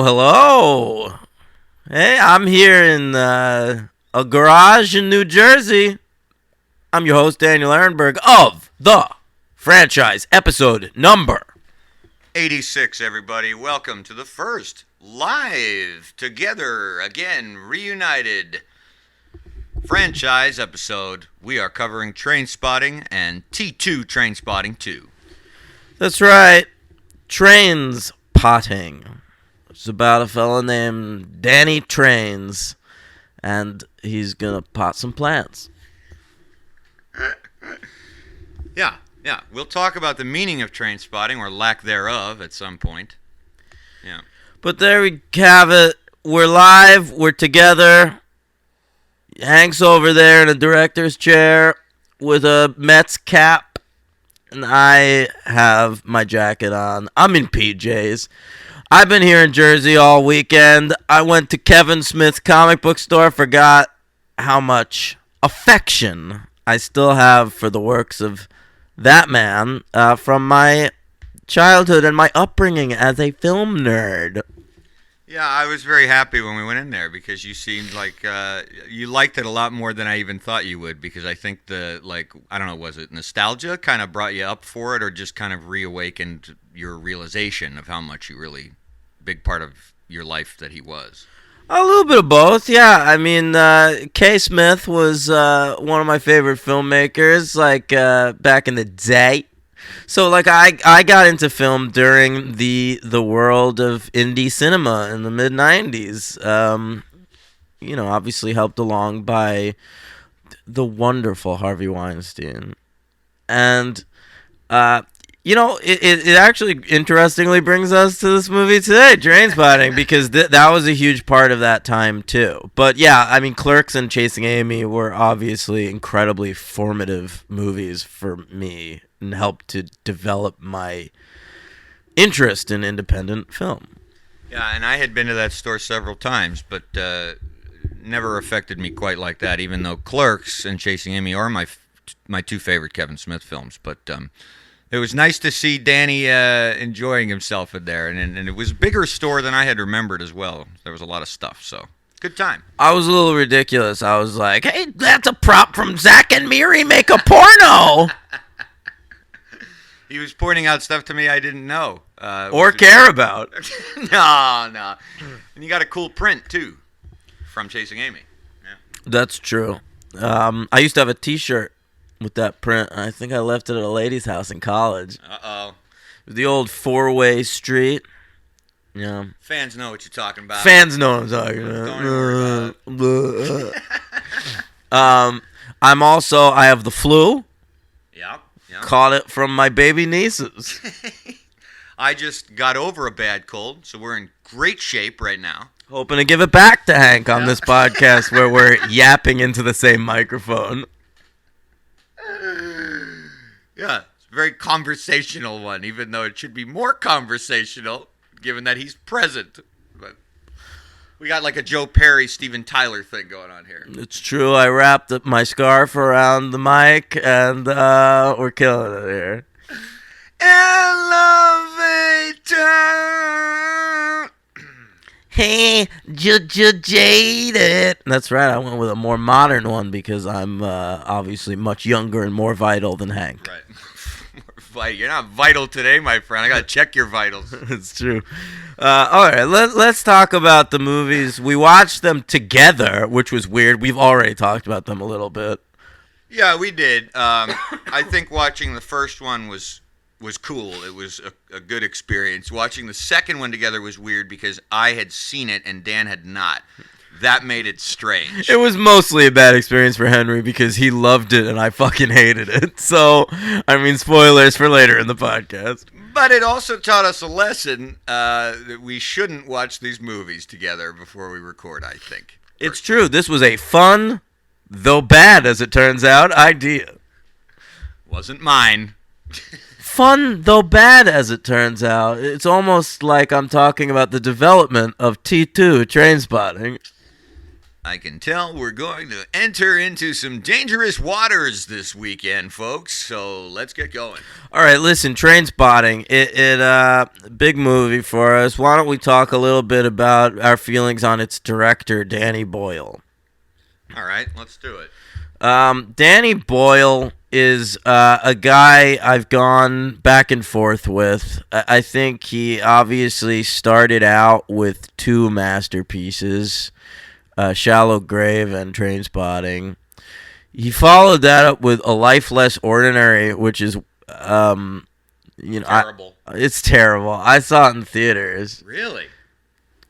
Hello. Hey, I'm here in a garage in New Jersey. I'm your host, Daniel Ehrenberg of The Franchise, episode number 86, everybody. Welcome to the first live, together, again, reunited franchise episode. We are covering Trainspotting and T2 Trainspotting 2. That's right. Trainspotting. It's about a fella named Danny Trains, and he's gonna pot some plants. Yeah. We'll talk about the meaning of Trainspotting, or lack thereof, at some point. Yeah. But there we have it. We're live. We're together. Hank's over there in a director's chair with a Mets cap, and I have my jacket on. I'm in PJs. I've been here in Jersey all weekend. I went to Kevin Smith's comic book store, forgot how much affection I still have for the works of that man from my childhood and my upbringing as a film nerd. Yeah, I was very happy when we went in there because you seemed like you liked it a lot more than I even thought you would, because I think was it nostalgia kind of brought you up for it, or just kind of reawakened your realization of how much you really big part of your life that he was? A little bit of both, yeah. I mean, K. Smith was one of my favorite filmmakers, back in the day. So, I got into film during the world of indie cinema in the mid-'90s. Obviously helped along by the wonderful Harvey Weinstein. And, it actually interestingly brings us to this movie today, Trainspotting, because that was a huge part of that time, too. But, yeah, I mean, Clerks and Chasing Amy were obviously incredibly formative movies for me and helped to develop my interest in independent film. Yeah, and I had been to that store several times, but never affected me quite like that, even though Clerks and Chasing Amy are my two favorite Kevin Smith films. But it was nice to see Danny enjoying himself in there, and it was a bigger store than I had remembered as well. There was a lot of stuff, so good time. I was a little ridiculous. I was like, hey, that's a prop from Zack and Miri Make a Porno. He was pointing out stuff to me I didn't know. Or care about. No. And you got a cool print, too, from Chasing Amy. Yeah. That's true. I used to have a T-shirt with that print. I think I left it at a lady's house in college. Uh-oh. The old four-way street. Yeah. Fans know what you're talking about. Fans know what I'm talking about. Don't worry about it. I have the flu. Yep. Caught it from my baby nieces. I just got over a bad cold, so we're in great shape right now. Hoping to give it back to Hank on this podcast where we're yapping into the same microphone. Yeah, it's a very conversational one, even though it should be more conversational, given that he's present. But we got like a Joe Perry, Steven Tyler thing going on here. It's true. I wrapped up my scarf around the mic, and we're killing it here. Elevator. Hey, jaded. That's right. I went with a more modern one because I'm obviously much younger and more vital than Hank. Right. You're not vital today, my friend. I got to check your vitals. It's true. All right, let's talk about the movies. We watched them together, which was weird. We've already talked about them a little bit. Yeah, we did. I think watching the first one was cool. It was a good experience. Watching the second one together was weird because I had seen it and Dan had not. That made it strange. It was mostly a bad experience for Henry because he loved it and I fucking hated it. So, I mean, spoilers for later in the podcast. But it also taught us a lesson that we shouldn't watch these movies together before we record, I think. It's true. This was a fun, though bad as it turns out, idea. Wasn't mine. Fun, though bad as it turns out. It's almost like I'm talking about the development of T2 Trainspotting. I can tell we're going to enter into some dangerous waters this weekend, folks. So let's get going. All right, listen, Trainspotting. Big movie for us. Why don't we talk a little bit about our feelings on its director, Danny Boyle? All right, let's do it. Danny Boyle is a guy I've gone back and forth with. I think he obviously started out with two masterpieces. Shallow Grave and Trainspotting. He followed that up with A Life Less Ordinary, which is, terrible. It's terrible. I saw it in theaters. Really?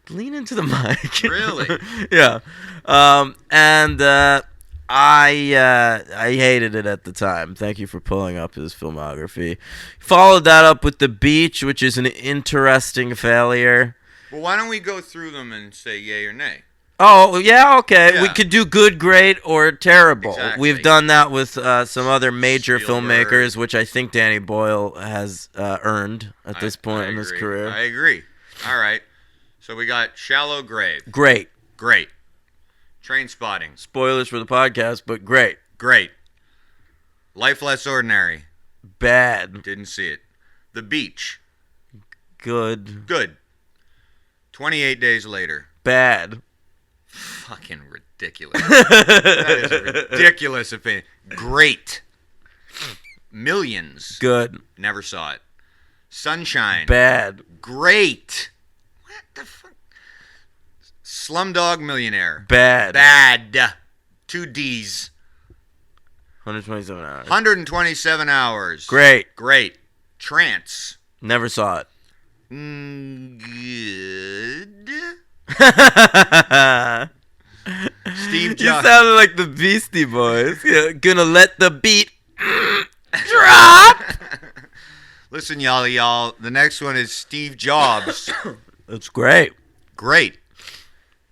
Lean into the mic. Really? Yeah. I hated it at the time. Thank you for pulling up his filmography. Followed that up with The Beach, which is an interesting failure. Well, why don't we go through them and say yay or nay? Oh, yeah, okay. Yeah. We could do good, great, or terrible. Exactly. We've done that with some other major Spielberg. filmmakers, which I think Danny Boyle has earned at this point in his agree. career. I agree. All right. So we got Shallow Grave. Great. Great. Trainspotting. Spoilers for the podcast, but great. Great. Life Less Ordinary. Bad. Didn't see it. The Beach. Good. Good. 28 Days Later. Bad. Fucking ridiculous. That is a ridiculous opinion. Great. Millions. Good. Never saw it. Sunshine. Bad. Great. What the fuck? Slumdog Millionaire. Bad. Bad. 2 D's. 127 hours. 127 hours. Great. Great. Trance. Never saw it. Good. Steve You Jobs. sounded like the Beastie Boys. Yeah, gonna let the beat drop. Listen, y'all. The next one is Steve Jobs. That's great. Great.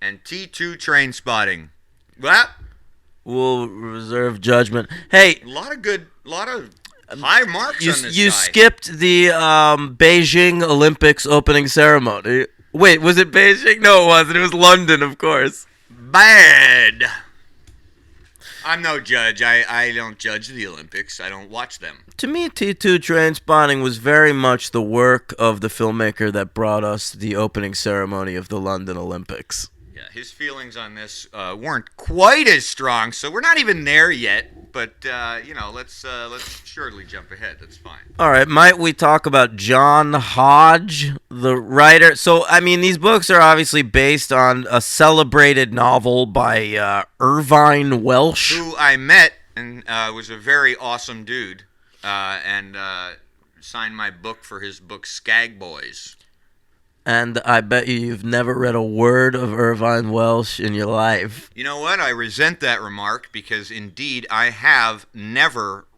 And T2 Trainspotting. Well, We'll reserve judgment. Hey, a lot of high marks on this you guy. skipped the Beijing Olympics opening ceremony. Wait, was it Beijing? No, it wasn't. It was London, of course. Bad. I'm no judge. I don't judge the Olympics. I don't watch them. To me, T2 Trainspotting was very much the work of the filmmaker that brought us the opening ceremony of the London Olympics. Yeah, his feelings on this weren't quite as strong, so we're not even there yet. But let's surely jump ahead. That's fine. All right, might we talk about John Hodge, the writer? So, I mean, these books are obviously based on a celebrated novel by Irvine Welsh. Who I met and was a very awesome dude, and signed my book for his book Skag Boys. And I bet you've never read a word of Irvine Welsh in your life. You know what? I resent that remark because indeed I have never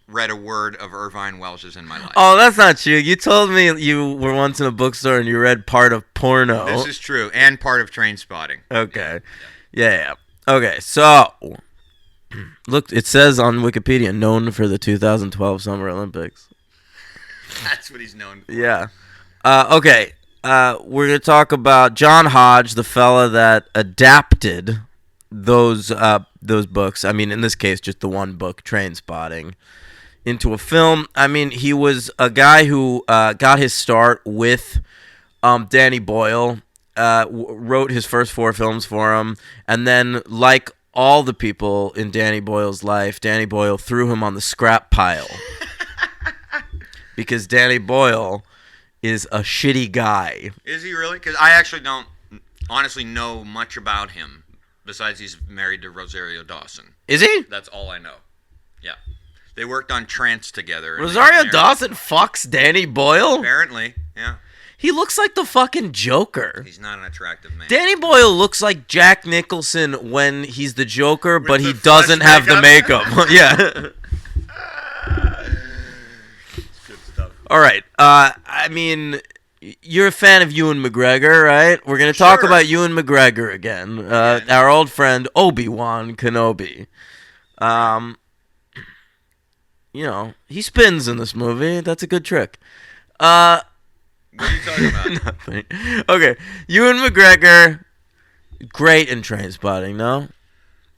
read a word of Irvine Welsh's in my life. Oh, that's not true. You told me you were once in a bookstore and you read part of Porno. This is true, and part of Trainspotting. Okay. Yeah. Okay, so, look, it says on Wikipedia, known for the 2012 Summer Olympics. That's what he's known for. Yeah. Okay. We're going to talk about John Hodge, the fella that adapted those books. I mean, in this case, just the one book, Trainspotting, into a film. I mean, he was a guy who got his start with Danny Boyle, wrote his first 4 films for him, and then, like all the people in Danny Boyle's life, Danny Boyle threw him on the scrap pile. Because Danny Boyle is a shitty guy. Is he really? Because I actually don't honestly know much about him, besides he's married to Rosario Dawson. Is he? That's all I know. Yeah. They worked on Trance together. and they Rosario married. Dawson fucks Danny Boyle? Apparently, yeah. He looks like the fucking Joker. He's not an attractive man. Danny Boyle looks like Jack Nicholson when he's the Joker, but the he doesn't fresh have the makeup. Yeah. Good stuff. All right. I mean, you're a fan of Ewan McGregor, right? We're going to talk Sure. about Ewan McGregor again. Our old friend Obi-Wan Kenobi. He spins in this movie. That's a good trick. What are you talking about? Nothing. Okay. Ewan McGregor great in Trainspotting, no?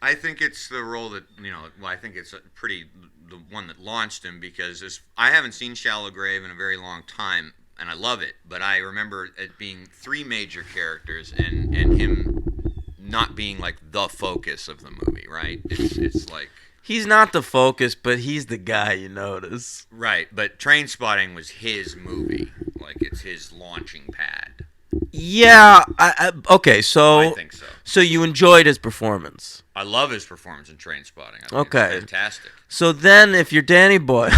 I think it's the role that Well, I think it's the one that launched him because I haven't seen Shallow Grave in a very long time, and I love it. But I remember it being three major characters and him not being like the focus of the movie. Right? It's like He's not the focus, but he's the guy you notice. right. But Trainspotting was his movie. Like it's his launching pad. Yeah. Okay. I So think so. so you enjoyed his performance. I love his performance in Trainspotting. I think Okay. it's fantastic. So then, if you're Danny Boyle,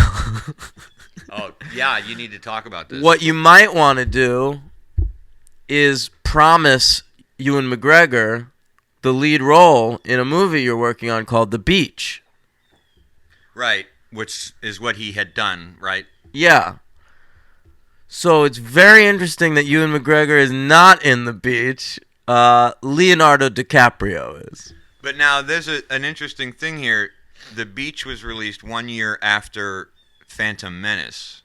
Oh yeah, you need to talk about this. what you might want to do is promise Ewan McGregor the lead role in a movie you're working on called The Beach. Right, which is what he had done, right? Yeah. So it's very interesting that Ewan McGregor is not in The Beach. Leonardo DiCaprio is. But now there's an interesting thing here. The Beach was released 1 year after Phantom Menace.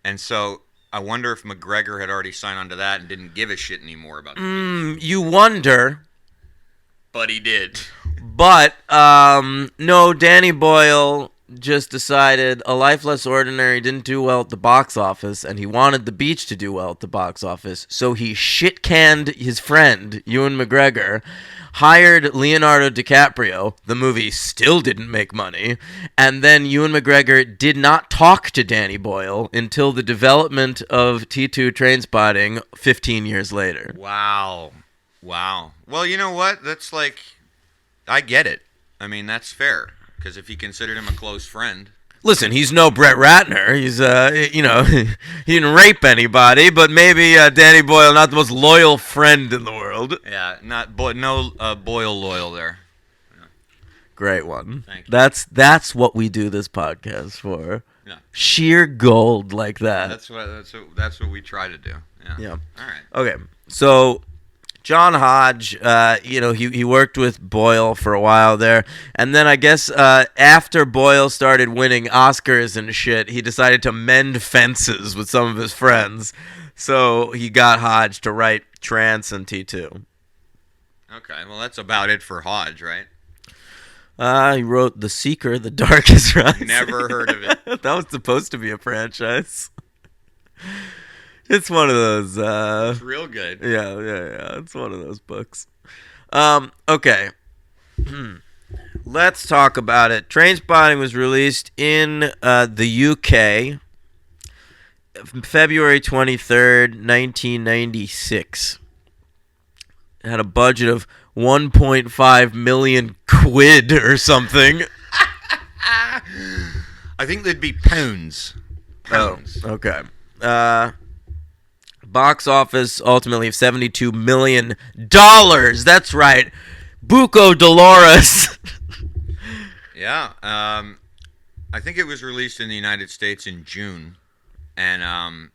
And so I wonder if McGregor had already signed on to that and didn't give a shit anymore about the Beach. You wonder, But he did. but no, Danny Boyle just decided A Life Less Ordinary didn't do well at the box office, and he wanted The Beach to do well at the box office, so he shit-canned his friend, Ewan McGregor, hired Leonardo DiCaprio. The movie still didn't make money, and then Ewan McGregor did not talk to Danny Boyle until the development of T2 Trainspotting 15 years later. Wow. Well, you know what? That's like, I get it. I mean, that's fair. Because if he considered him a close friend. Listen, he's no Brett Ratner. He's, he didn't rape anybody, but maybe Danny Boyle, not the most loyal friend in the world. Yeah, no Boyle loyal there. Yeah. Great one. Thank you. That's what we do this podcast for. Yeah. Sheer gold like that. That's what we try to do. Yeah. All right. Okay, so John Hodge, he worked with Boyle for a while there, and then I guess after Boyle started winning Oscars and shit, he decided to mend fences with some of his friends, so he got Hodge to write Trance and T2. Okay, well that's about it for Hodge, right? He wrote The Seeker, The Darkest Rising. Never heard of it. That was supposed to be a franchise. It's one of those. It's real good. Yeah. It's one of those books. Okay. Let's talk about it. Trainspotting was released in the UK February 23rd, 1996. It had a budget of 1.5 million quid or something. I think they'd be pounds. Pounds. Oh, okay. Box office ultimately of $72 million. That's right. Buco Dolores. Yeah. I think it was released in the United States in June. And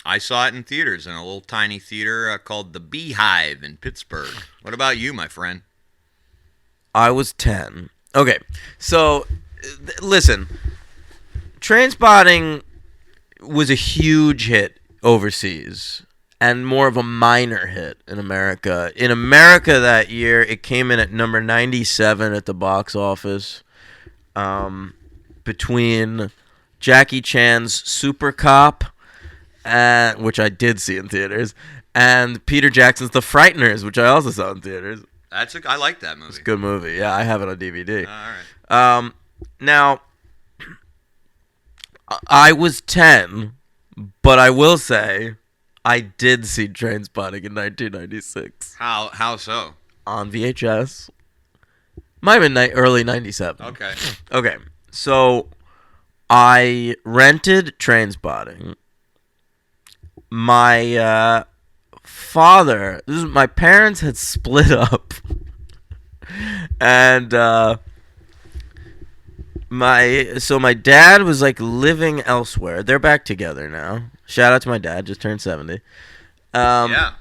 I saw it in theaters in a little tiny theater called the Beehive in Pittsburgh. What about you, my friend? I was 10. Okay. So, listen. Trainspotting was a huge hit overseas and more of a minor hit in America. In America that year, it came in at number 97 at the box office, between Jackie Chan's Super Cop, which I did see in theaters, and Peter Jackson's The Frighteners, which I also saw in theaters. I like that movie. It's a good movie. Yeah, I have it on DVD. All right. Now, I was 10, but I will say I did see Trainspotting in 1996 How so? on VHS. Might have been early 97. Okay. Okay, so I rented Trainspotting. My my parents had split up, and my dad was like living elsewhere. They're back together now. Shout out to my dad, just turned 70. Yeah.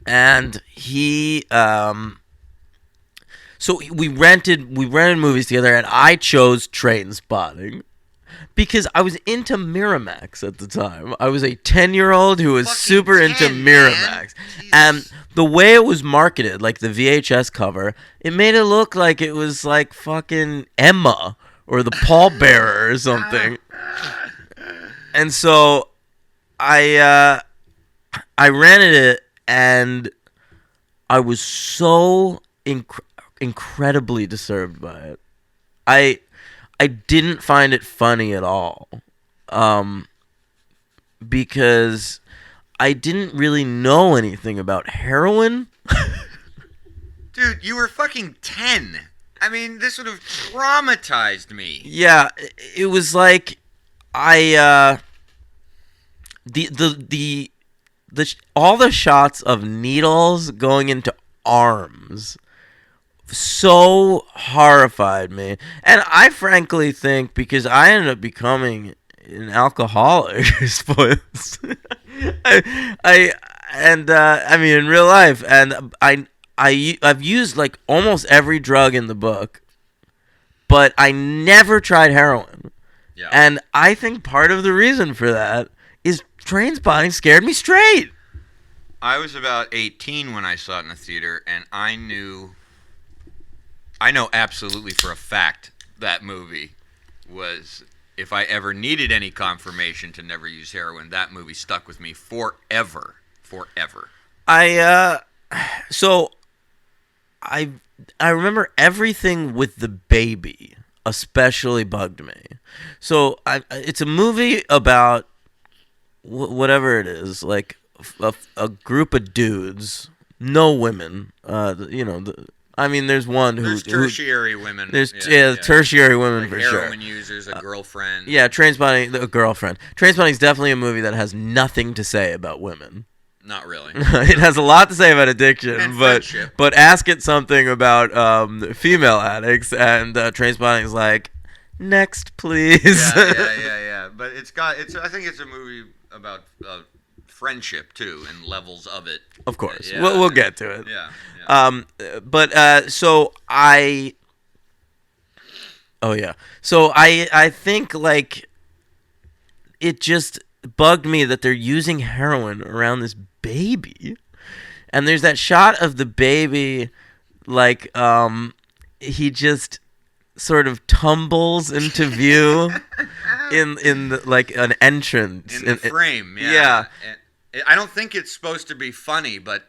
And he so we rented movies together, and I chose Trainspotting. Because I was into Miramax at the time. I was a 10-year-old who was Fucking super 10, into man. Miramax. Jesus. And the way it was marketed, like the VHS cover, it made it look like it was like fucking Emma or the pallbearer or something. And so I rented it, and I was so incredibly disturbed by it. I didn't find it funny at all, because I didn't really know anything about heroin. Dude, you were fucking 10. I mean, this would have traumatized me. Yeah, it was like I all the shots of needles going into arms so horrified me. And I frankly think, because I ended up becoming an alcoholic, spoils. I mean, in real life, and I've used like almost every drug in the book, but I never tried heroin. Yeah. And I think part of the reason for that is Trainspotting scared me straight. I was about 18 when I saw it in the theater, and I know absolutely for a fact that movie was, if I ever needed any confirmation to never use heroin, that movie stuck with me forever. Forever. So I remember everything with the baby especially bugged me. So it's a movie about whatever it is, like a group of dudes, no women. I mean, there's one There's tertiary women. There's tertiary women like for heroin sure. users, a girlfriend. Yeah, Trainspotting, a girlfriend. Trainspotting is definitely a movie that has nothing to say about women. Not really. It has a lot to say about addiction, And but friendship. ask it something about female addicts, and Trainspotting's like, next, please. Yeah. But I think it's a movie about friendship too, and levels of it. Of course, Yeah. we'll get to it. Yeah. So I. Oh yeah. So I think like it just bugged me that they're using heroin around this baby, and there's that shot of the baby, like he just sort of tumbles into view in the, like an entrance in the frame. yeah. And I don't think it's supposed to be funny, but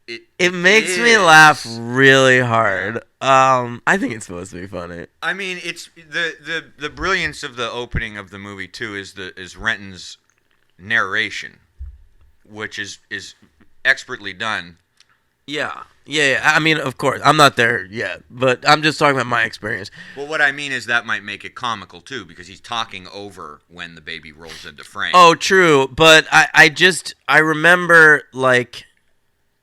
it makes me laugh really hard. I think it's supposed to be funny. I mean, it's the brilliance of the opening of the movie too is Renton's narration, which is expertly done. Yeah. I mean, of course, I'm not there yet, but I'm just talking about my experience. Well, what I mean is that might make it comical too, because he's talking over when the baby rolls into frame. Oh, true, but I remember like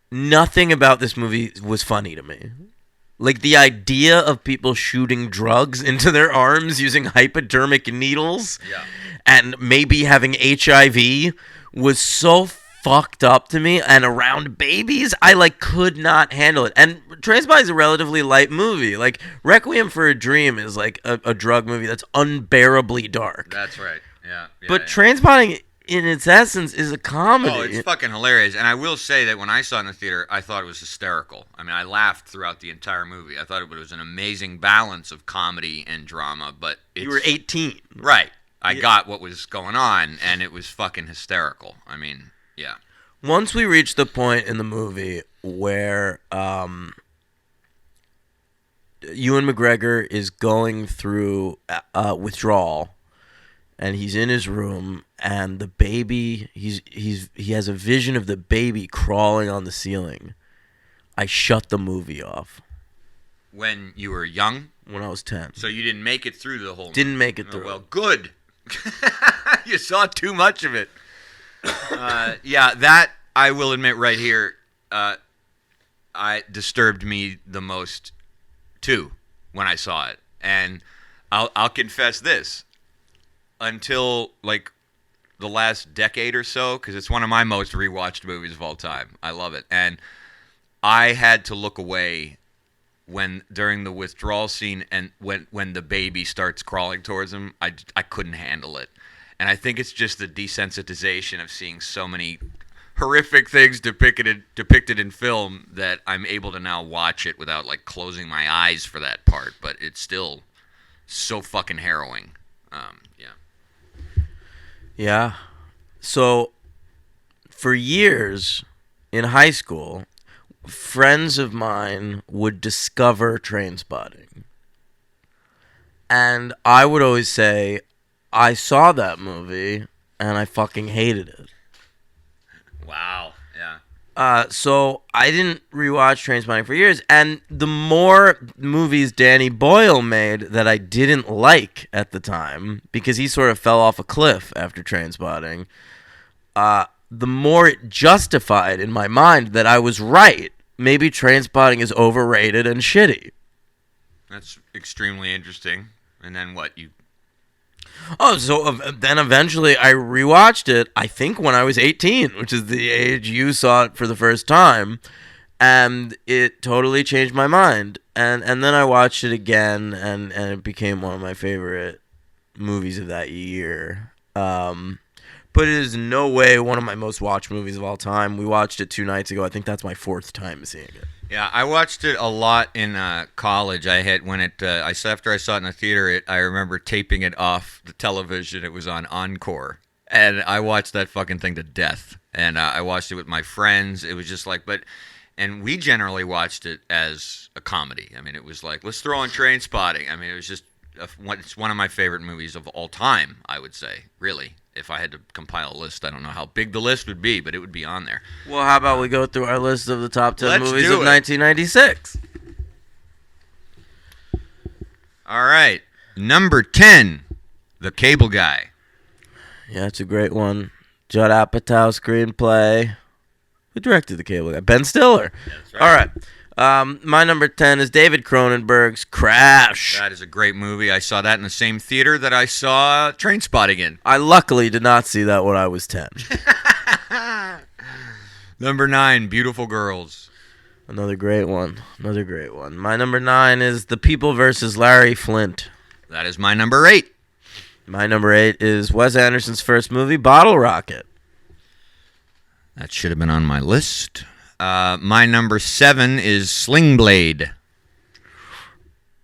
nothing about this movie was funny to me. Like the idea of people shooting drugs into their arms using hypodermic needles, and maybe having HIV was so fucked up to me. And around babies, I like could not handle it. And Trainspotting is a relatively light movie. Like Requiem for a Dream is like a drug movie that's unbearably dark. That's right. Yeah. But Trainspotting, in its essence, is a comedy. Oh, it's fucking hilarious. And I will say that when I saw it in the theater, I thought it was hysterical. I mean, I laughed throughout the entire movie. I thought it was an amazing balance of comedy and drama. But you were 18. Right. I got what was going on, and it was fucking hysterical. I mean, yeah. Once we reach the point in the movie where Ewan McGregor is going through withdrawal, and he's in his room, and the baby, he has a vision of the baby crawling on the ceiling. I shut the movie off. When you were young? When I was 10. So you didn't make it through the whole movie? Didn't make it through. Well, good. You saw too much of it. Yeah, that, I will admit right here, disturbed me the most, too, when I saw it. And I'll confess this. Until, like, the last decade or so, because it's one of my most rewatched movies of all time. I love it. And I had to look away when during the withdrawal scene and when the baby starts crawling towards him, I couldn't handle it. And I think it's just the desensitization of seeing so many horrific things depicted in film that I'm able to now watch it without like closing my eyes for that part. But it's still so fucking harrowing. Yeah. Yeah. So, for years in high school, friends of mine would discover Trainspotting. And I would always say, I saw that movie and I fucking hated it. Wow. Yeah. So I didn't rewatch Trainspotting for years, and the more movies Danny Boyle made that I didn't like at the time, because he sort of fell off a cliff after Trainspotting, the more it justified in my mind that I was right. Maybe Trainspotting is overrated and shitty. That's extremely interesting. And then what? So then eventually I rewatched it, I think when I was 18, which is the age you saw it for the first time, and it totally changed my mind. And then I watched it again, and it became one of my favorite movies of that year. But it is in no way one of my most watched movies of all time. We watched it 2 nights ago. I think that's my 4th time seeing it. Yeah, I watched it a lot in college. After I saw it in the theater, I remember taping it off the television. It was on Encore, and I watched that fucking thing to death. And I watched it with my friends. It was just like, and we generally watched it as a comedy. I mean, it was like, let's throw on Trainspotting. I mean, it was just, it's one of my favorite movies of all time, I would say, really. If I had to compile a list, I don't know how big the list would be, but it would be on there. Well, how about we go through our list of the top 10 Let's movies do of it. 1996? All right. Number 10, The Cable Guy. Yeah, it's a great one. Judd Apatow screenplay. Who directed The Cable Guy? Ben Stiller. That's right. All right. My number 10 is David Cronenberg's Crash. That is a great movie. I saw that in the same theater that I saw Trainspotting in. I luckily did not see that when I was 10. Number 9, Beautiful Girls. Another great one. My number 9 is The People vs. Larry Flint. That is my number 8. My number 8 is Wes Anderson's first movie, Bottle Rocket. That should have been on my list. My number 7 is Sling Blade.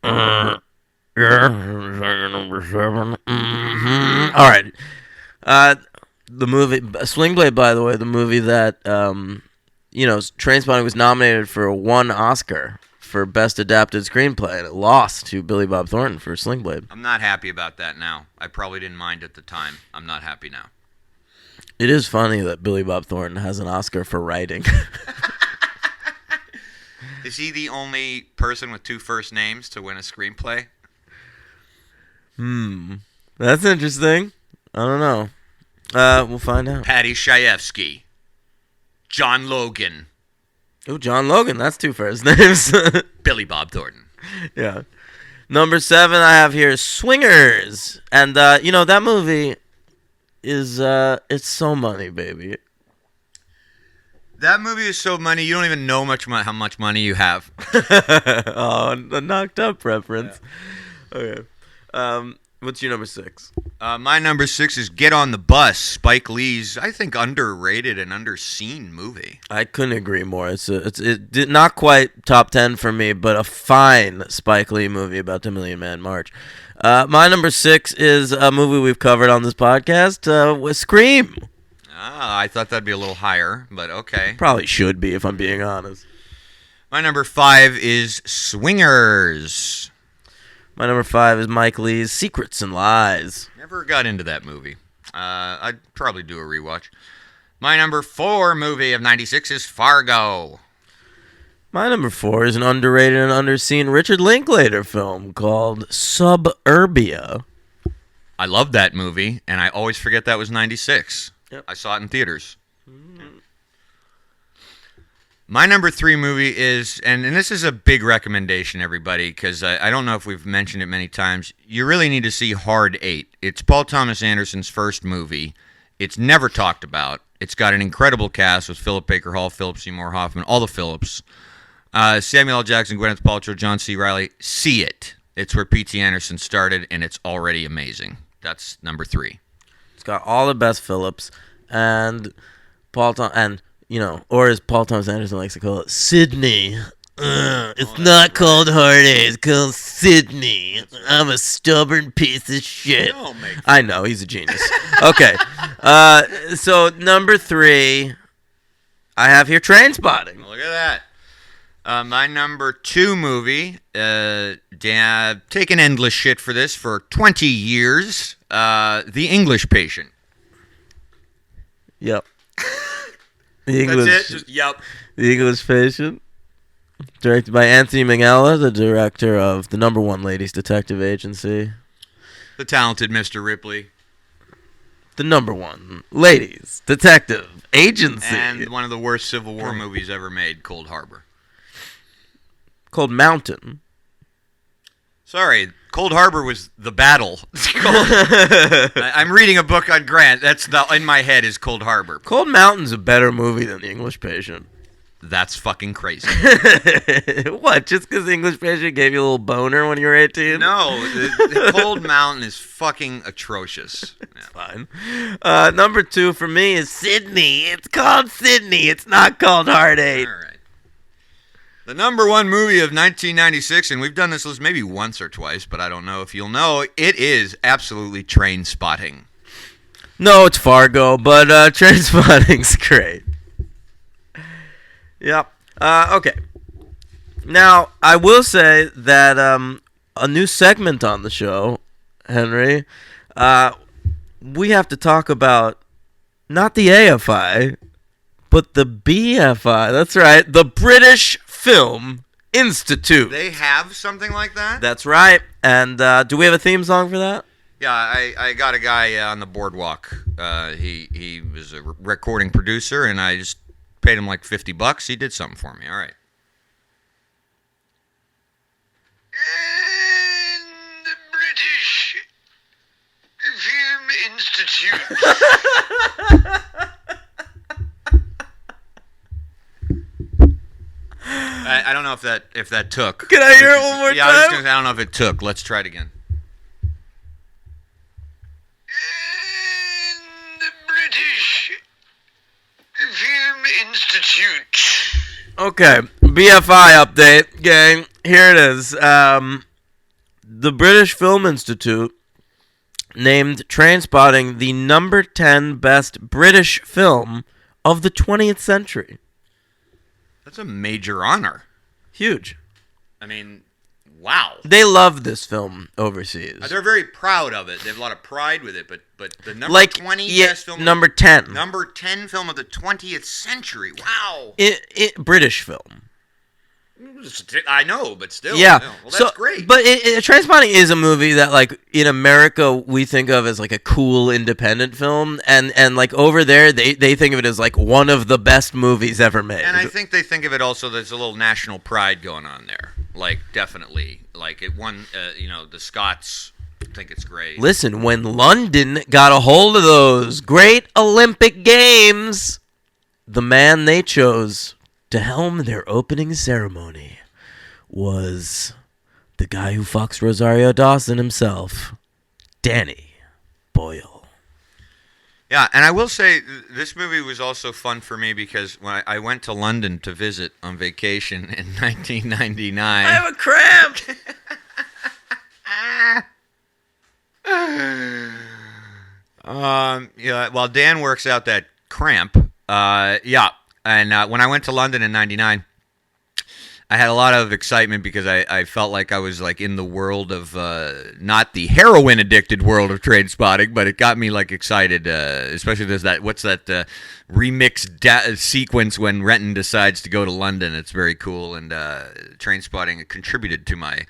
Yeah, number 7. Mm-hmm. All right. The movie Sling Blade, by the way, the movie that Trainspotting was nominated for 1 Oscar for Best Adapted Screenplay, and it lost to Billy Bob Thornton for Sling Blade. I'm not happy about that now. I probably didn't mind at the time. I'm not happy now. It is funny that Billy Bob Thornton has an Oscar for writing. Is he the only person with 2 first names to win a screenplay? That's interesting. I don't know. We'll find out. Patty Chayefsky. John Logan. Oh, John Logan. That's 2 first names. Billy Bob Thornton. Yeah. Number 7 I have here is Swingers. And, that movie is, it's so money, baby. That movie is so money, you don't even know how much money you have. Oh, a knocked up reference. Yeah. Okay. What's your number 6? My number 6 is Get on the Bus, Spike Lee's, I think, underrated and underseen movie. I couldn't agree more. It did not quite top 10 for me, but a fine Spike Lee movie about the Million Man March. My number 6 is a movie we've covered on this podcast, with Scream. I thought that'd be a little higher, but okay. Probably should be, if I'm being honest. My number 5 is Swingers. My number 5 is Mike Lee's Secrets and Lies. Never got into that movie. I'd probably do a rewatch. My number 4 movie of 96 is Fargo. My number 4 is an underrated and underseen Richard Linklater film called Suburbia. I love that movie, and I always forget that was 96. Yep. I saw it in theaters. My number 3 movie is, and this is a big recommendation, everybody, because I don't know if we've mentioned it many times. You really need to see Hard 8. It's Paul Thomas Anderson's first movie. It's never talked about. It's got an incredible cast with Philip Baker Hall, Philip Seymour Hoffman, all the Phillips. Samuel L. Jackson, Gwyneth Paltrow, John C. Reilly. See it. It's where P.T. Anderson started, and it's already amazing. That's number 3. It's got all the best Phillips and or as Paul Thomas Anderson likes to call it, Sydney. It's not called Heartache. It's called Sydney. I'm a stubborn piece of shit. I know, he's a genius. Okay. So number 3, I have here Trainspotting. Look at that. My number 2 movie, taken endless shit for this for 20 years, The English Patient. Yep. That's it? Just yep. The English Patient. Directed by Anthony Minghella, the director of the #1 Ladies Detective Agency. The talented Mr. Ripley. The #1 Ladies Detective Agency. And one of the worst Civil War movies ever made, Cold Harbor. Cold Mountain. Sorry, Cold Harbor was the battle. I'm reading a book on Grant. That's in my head is Cold Harbor. Cold Mountain's a better movie than The English Patient. That's fucking crazy. What? Just because The English Patient gave you a little boner when you were 18? No, the Cold Mountain is fucking atrocious. It's fine. Number 2 for me is Sydney. It's called Sydney. It's not called Heartache. All right. The #1 movie of 1996, and we've done this list maybe once or twice, but I don't know if you'll know, it is absolutely Trainspotting. No, it's Fargo, but Trainspotting's great. Yep. Okay. Now, I will say that a new segment on the show, Henry, we have to talk about not the AFI, but the BFI. That's right, the British Film Institute. They have something like that? That's right. And do we have a theme song for that? Yeah, I got a guy on the boardwalk. He was a recording producer, and I just paid him like $50. He did something for me. All right. And the British Film Institute. I don't know if that took. Can I hear it one more time? Yeah, I don't know if it took. Let's try it again. And the British Film Institute. Okay, BFI update, gang. Here it is. The British Film Institute named Trainspotting the number 10 best British film of the 20th century. That's a major honor. Huge. I mean, wow. They love this film overseas. They're very proud of it. They have a lot of pride with it, but the number 20 best film... number 10. Number 10 film of the 20th century. Wow. British film. I know, but still. Yeah. No. Well, that's great. But Trainspotting is a movie that, like, in America, we think of as, like, a cool independent film. And like, over there, they think of it as, like, one of the best movies ever made. And I think they think of it also, there's a little national pride going on there. Like, definitely. Like, it won, the Scots think it's great. Listen, when London got a hold of those great Olympic Games, the man they chose to helm their opening ceremony was the guy who fucks Rosario Dawson himself, Danny Boyle. Yeah, and I will say, this movie was also fun for me because when I went to London to visit on vacation in 1999... I have a cramp! While Dan works out that cramp, and when I went to London in 99, I had a lot of excitement because I felt like I was like in the world of not the heroin addicted world of Trainspotting, but it got me like excited. Especially there's that remix sequence when Renton decides to go to London. It's very cool, and Trainspotting contributed to my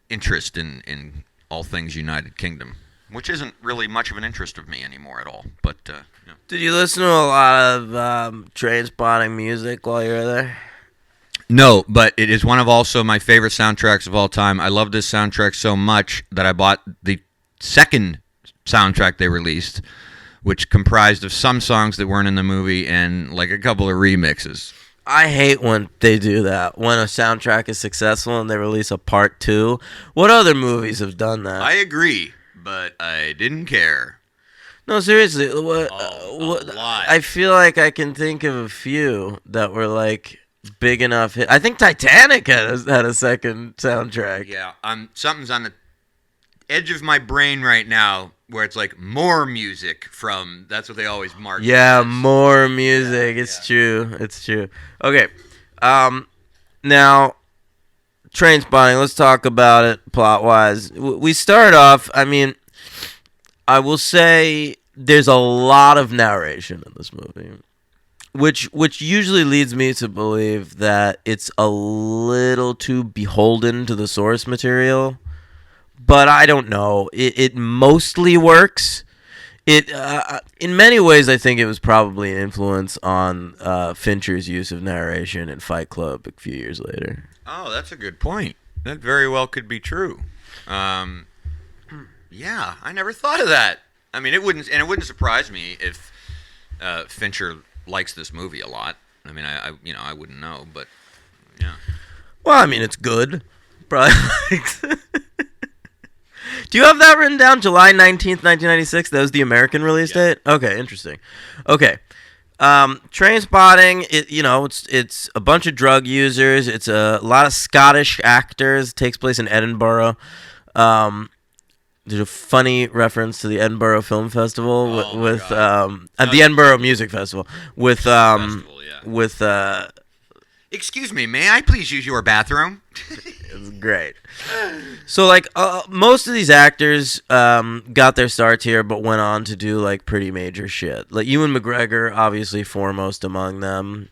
interest in all things United Kingdom, which isn't really much of an interest of me anymore at all. But Did you listen to a lot of Trainspotting music while you were there? No, but it is one of also my favorite soundtracks of all time. I love this soundtrack so much that I bought the second soundtrack they released, which comprised of some songs that weren't in the movie and like a couple of remixes. I hate when they do that. When a soundtrack is successful and they release a part 2. What other movies have done that? I agree, but I didn't care. No, seriously. A lot. I feel like I can think of a few that were like big enough hit. I think Titanic had a second soundtrack. Yeah, something's on the edge of my brain right now where it's like more music from. That's what they always mark. Yeah, more music. It's true. It's true. Okay. Now, Trainspotting. Let's talk about it plot wise. We start off. I mean, I will say there's a lot of narration in this movie, which usually leads me to believe that it's a little too beholden to the source material. But I don't know. It mostly works. It in many ways, I think it was probably an influence on Fincher's use of narration in Fight Club a few years later. Oh, that's a good point. That very well could be true. Yeah, I never thought of that. I mean, it wouldn't surprise me if Fincher likes this movie a lot. I mean, I wouldn't know, but yeah. Well, I mean, it's good. Probably. Do you have that written down? July 19th, 1996? That was the American release date? Okay, interesting. Okay. Trainspotting, it's a bunch of drug users. It's a lot of Scottish actors. It takes place in Edinburgh. There's a funny reference to the Edinburgh Film Festival the Edinburgh Music Festival with Excuse me, may I please use your bathroom? It's great. So, like, most of these actors got their starts here, but went on to do, like, pretty major shit. Like, Ewan McGregor, obviously foremost among them.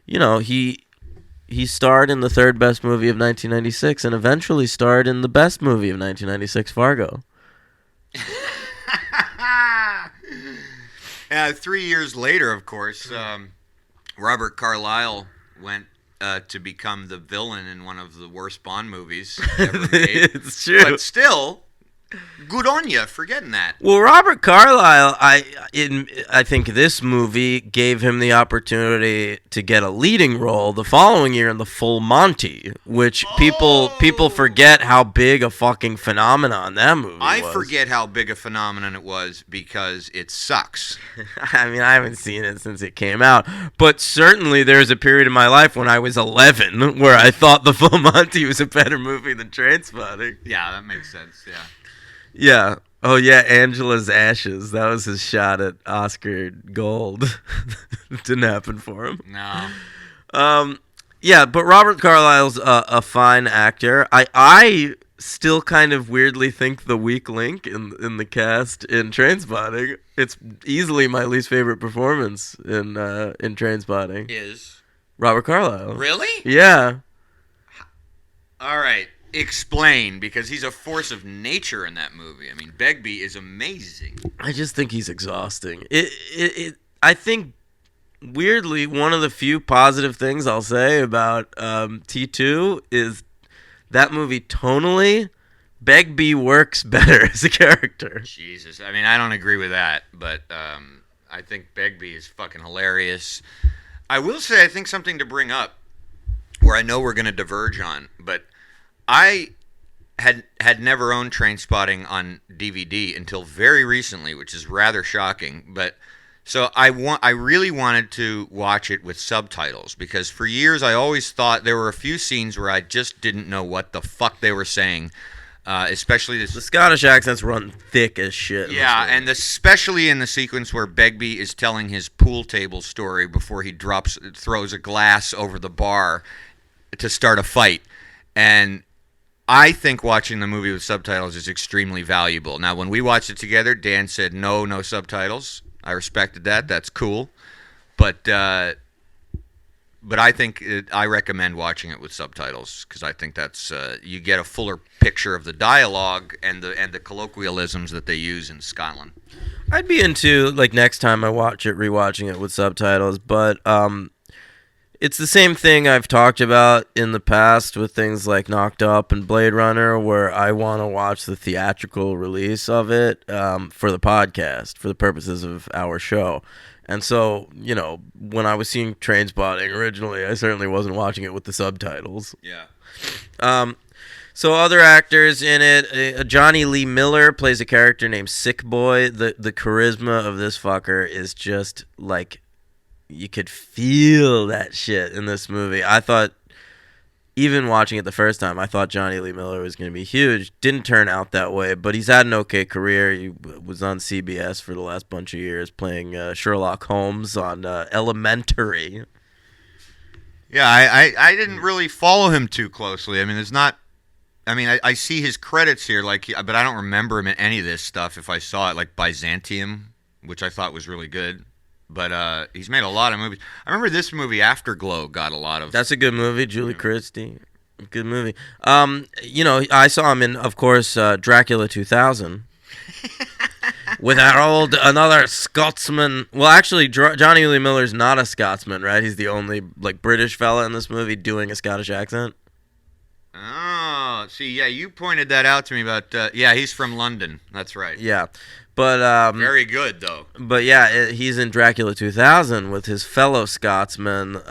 He starred in the third best movie of 1996 and eventually starred in the best movie of 1996, Fargo. 3 years later, of course, Robert Carlyle went to become the villain in one of the worst Bond movies ever made. It's true. But still, good on you for getting that. Well, Robert Carlyle, I think this movie gave him the opportunity to get a leading role the following year in The Full Monty, which people forget how big a fucking phenomenon that movie was. I forget how big a phenomenon it was because it sucks. I mean, I haven't seen it since it came out, but certainly there was a period in my life when I was 11 where I thought The Full Monty was a better movie than Trainspotting. Yeah, that makes sense, yeah. Yeah. Oh, yeah, Angela's Ashes. That was his shot at Oscar Gold. It didn't happen for him. No. Yeah, but Robert Carlyle's a fine actor. I still kind of weirdly think the weak link in the cast in Trainspotting. It's easily my least favorite performance in Trainspotting. Is Robert Carlyle. Really? Yeah. All right. Explain, because he's a force of nature in that movie. I mean, Begbie is amazing. I just think he's exhausting. I think, weirdly, one of the few positive things I'll say about T2 is that movie tonally, Begbie works better as a character. Jesus. I mean, I don't agree with that, but I think Begbie is fucking hilarious. I will say, I think something to bring up, where I know we're going to diverge on, but I had never owned Trainspotting on DVD until very recently, which is rather shocking. But so I really wanted to watch it with subtitles, because for years I always thought there were a few scenes where I just didn't know what the fuck they were saying, especially the Scottish accents run thick as shit. Yeah, and especially in the sequence where Begbie is telling his pool table story before he throws a glass over the bar to start a fight. And I think watching the movie with subtitles is extremely valuable. Now, when we watched it together, Dan said no subtitles. I respected that. That's cool. But I think I recommend watching it with subtitles, because I think that's you get a fuller picture of the dialogue and the colloquialisms that they use in Scotland. I'd be into, like, next time I watch it, rewatching it with subtitles, but it's the same thing I've talked about in the past with things like Knocked Up and Blade Runner, where I want to watch the theatrical release of it for the podcast, for the purposes of our show. And so, when I was seeing Trainspotting originally, I certainly wasn't watching it with the subtitles. Yeah. So other actors in it, Johnny Lee Miller plays a character named Sick Boy. The charisma of this fucker is just like, you could feel that shit in this movie. I thought, even watching it the first time, I thought Johnny Lee Miller was going to be huge. Didn't turn out that way, but he's had an okay career. He was on CBS for the last bunch of years playing Sherlock Holmes on Elementary. Yeah, I didn't really follow him too closely. I mean, I see his credits here, but I don't remember him in any of this stuff. If I saw it, like Byzantium, which I thought was really good. But he's made a lot of movies. I remember this movie, Afterglow, got a lot of... That's a good movie, Julie Christie. Good movie. I saw him in, of course, Dracula 2000. With another Scotsman. Well, actually, Johnny Lee Miller's not a Scotsman, right? He's the only British fella in this movie doing a Scottish accent. Oh, see, yeah, you pointed that out to me about, he's from London. That's right. Yeah, but... very good, though. But yeah, he's in Dracula 2000 with his fellow Scotsman,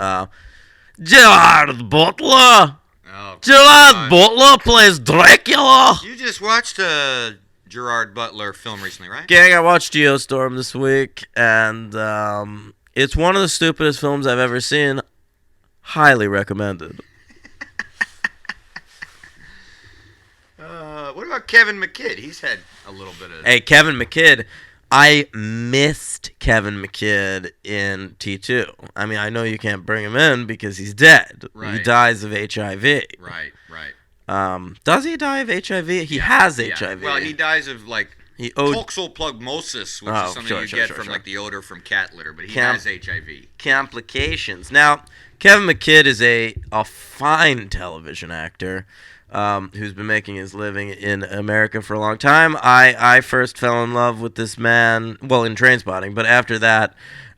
Gerard Butler. Oh, Gerard Butler plays Dracula. You just watched a Gerard Butler film recently, right? Gang, I watched Geostorm this week, and it's one of the stupidest films I've ever seen. Highly recommended. What about Kevin McKidd? He's had a little bit of... Hey, Kevin McKidd. I missed Kevin McKidd in T2. I mean, I know you can't bring him in because he's dead. Right. He dies of HIV. Right. Does he die of HIV? He has HIV. Well, he dies of, toxoplasmosis, which is something you get from, the odor from cat litter, but he has HIV. Complications. Now, Kevin McKidd is a fine television actor. Who's been making his living in America for a long time. I first fell in love with this man, well, in Trainspotting, but after that,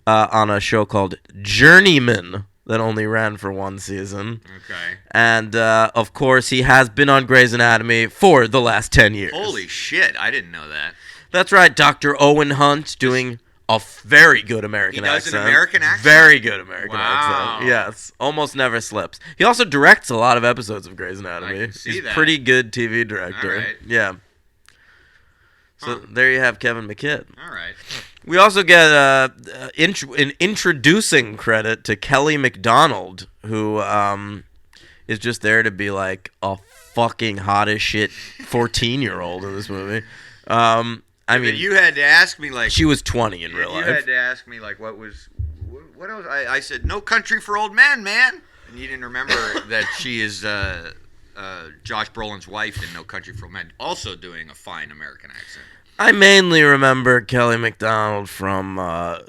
on a show called Journeyman that only ran for one season. Okay. And, of course, he has been on Grey's Anatomy for the last 10 years. Holy shit, I didn't know that. That's right, Dr. Owen Hunt doing... a very good American accent. He does an American accent? Very good American Wow. accent. Yes. Almost never slips. He also directs a lot of episodes of Grey's Anatomy. I can see He's that. a pretty good TV director. All right. Yeah. So there you have Kevin McKidd. All right. We also get an introducing credit to Kelly MacDonald, who is just there to be like a fucking hot as shit 14-year-old in this movie. I mean, you had to ask me she was 20 in real life. You had to ask me what else? I said, No Country for Old Men, man. And you didn't remember that she is Josh Brolin's wife in No Country for Old Men, also doing a fine American accent. I mainly remember Kelly MacDonald from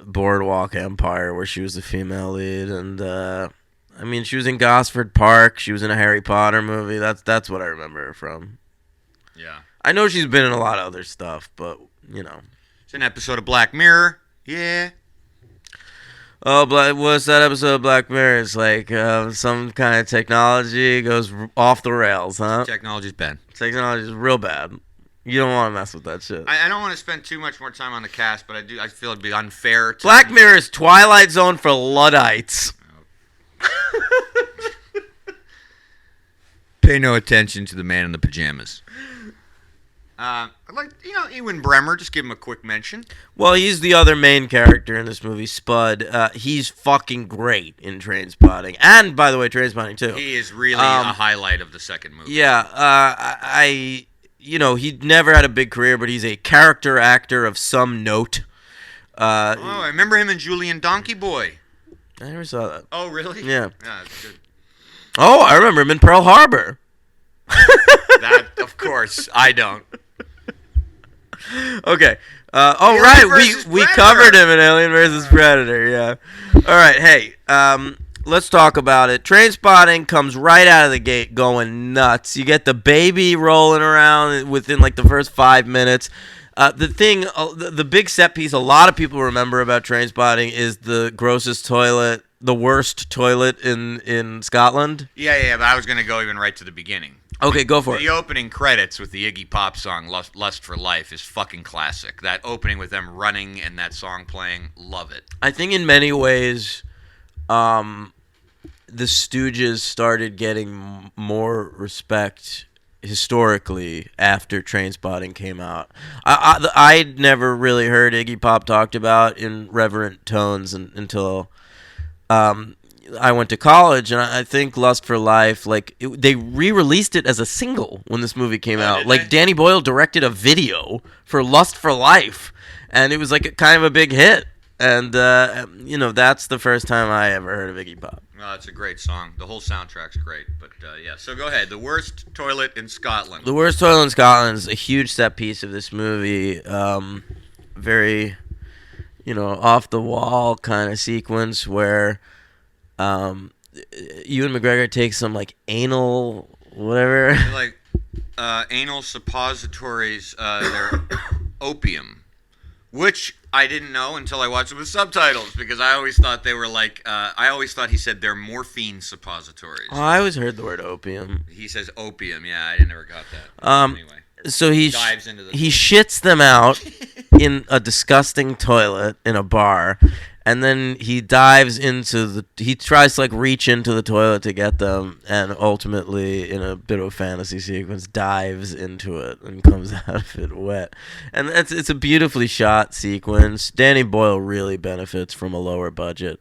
Boardwalk Empire, where she was the female lead, and she was in Gosford Park. She was in a Harry Potter movie. That's what I remember her from. Yeah. I know she's been in a lot of other stuff, but It's an episode of Black Mirror. Yeah. Oh, what's that episode of Black Mirror? It's like some kind of technology goes off the rails, huh? Technology's bad. Technology's real bad. You don't want to mess with that shit. I don't want to spend too much more time on the cast, but I feel it'd be unfair to... Black Mirror is Twilight Zone for Luddites. Pay no attention to the man in the pajamas. I'd like, Ewan Bremer, just give him a quick mention. Well, he's the other main character in this movie, Spud. He's fucking great in Trainspotting. And, by the way, Trainspotting, too. He is really a highlight of the second movie. Yeah, he never had a big career, but he's a character actor of some note. I remember him in Julian Donkey Boy. I never saw that. Oh, really? Yeah. Yeah, that's good. Oh, I remember him in Pearl Harbor. That, of course, I don't. Okay. Alien We covered him in Alien vs. Predator, yeah. All right, hey, let's talk about it. Trainspotting comes right out of the gate going nuts. You get the baby rolling around within the first 5 minutes. The big set piece a lot of people remember about Trainspotting is the grossest toilet the worst toilet in Scotland? Yeah, but I was gonna go even right to the beginning. Okay, go for The it. opening credits with the Iggy Pop song Lust for Life is fucking classic. That opening with them running and that song playing, love it. I think in many ways, um, the Stooges started getting more respect historically after Trainspotting came out. I'd never really heard Iggy Pop talked about in reverent tones until um, I went to college, and I think Lust for Life, like they re-released it as a single when this movie came out. did Like they? Danny Boyle directed a video for Lust for Life, and it was like kind of a big hit. And that's the first time I ever heard of Iggy Pop. Well, it's a great song. The whole soundtrack's great. But yeah, so go ahead. The worst toilet in Scotland. The worst toilet in Scotland is a huge set piece of this movie. Very, off the wall kind of sequence where Ewan McGregor takes some like anal whatever. They're like anal suppositories. They're opium, which I didn't know until I watched it with subtitles because I always thought they were like. I always thought he said they're morphine suppositories. Oh, I always heard the word opium. He says opium. Yeah, I never got that. Anyway, So he dives into the. he shits them out in a disgusting toilet in a bar, and then he dives into he tries to like reach into the toilet to get them, and ultimately in a bit of a fantasy sequence dives into it and comes out of it wet. And it's a beautifully shot sequence. Danny Boyle really benefits from a lower budget.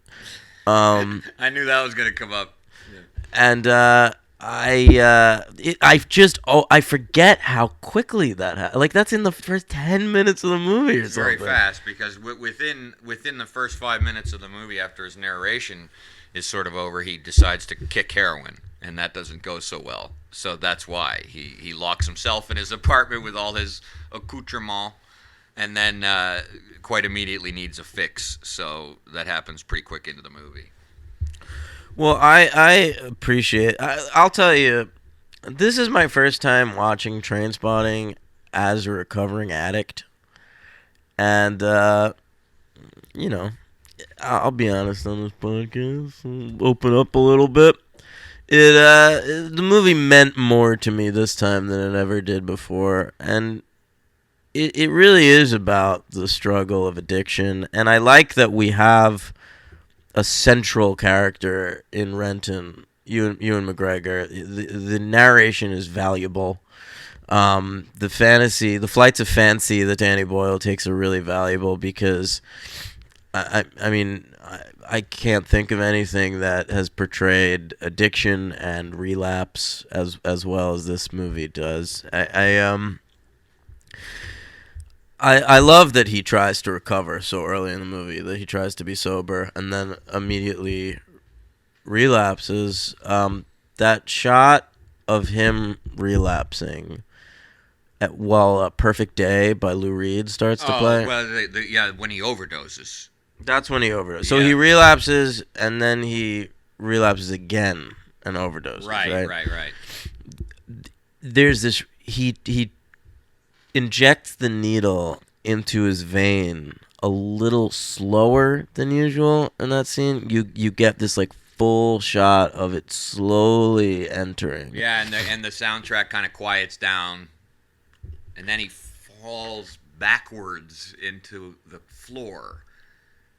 I knew that was gonna come up. And I forget how quickly that happened. Like that's in the first 10 minutes of the movie or something. Very fast because within the first 5 minutes of the movie, after his narration is sort of over, he decides to kick heroin, and that doesn't go so well. So that's why he locks himself in his apartment with all his accoutrements, and then quite immediately needs a fix. So that happens pretty quick into the movie. Well, I appreciate. I'll tell you, this is my first time watching Trainspotting as a recovering addict, and I'll be honest on this podcast. I'll open up a little bit. The movie meant more to me this time than it ever did before, and it really is about the struggle of addiction. And I like that we have a central character in Renton, Ewan McGregor. The narration is valuable. The flights of fancy that Danny Boyle takes are really valuable because, I can't think of anything that has portrayed addiction and relapse as well as this movie does. I love that he tries to recover so early in the movie, that he tries to be sober and then immediately relapses. That shot of him relapsing while A Perfect Day by Lou Reed starts to play. Well, when he overdoses. That's when he overdoses. So he relapses and then he relapses again and overdoses. Right. There's this, he injects the needle into his vein a little slower than usual in that scene. You get this like full shot of it slowly entering. Yeah, and the soundtrack kind of quiets down, and then he falls backwards into the floor,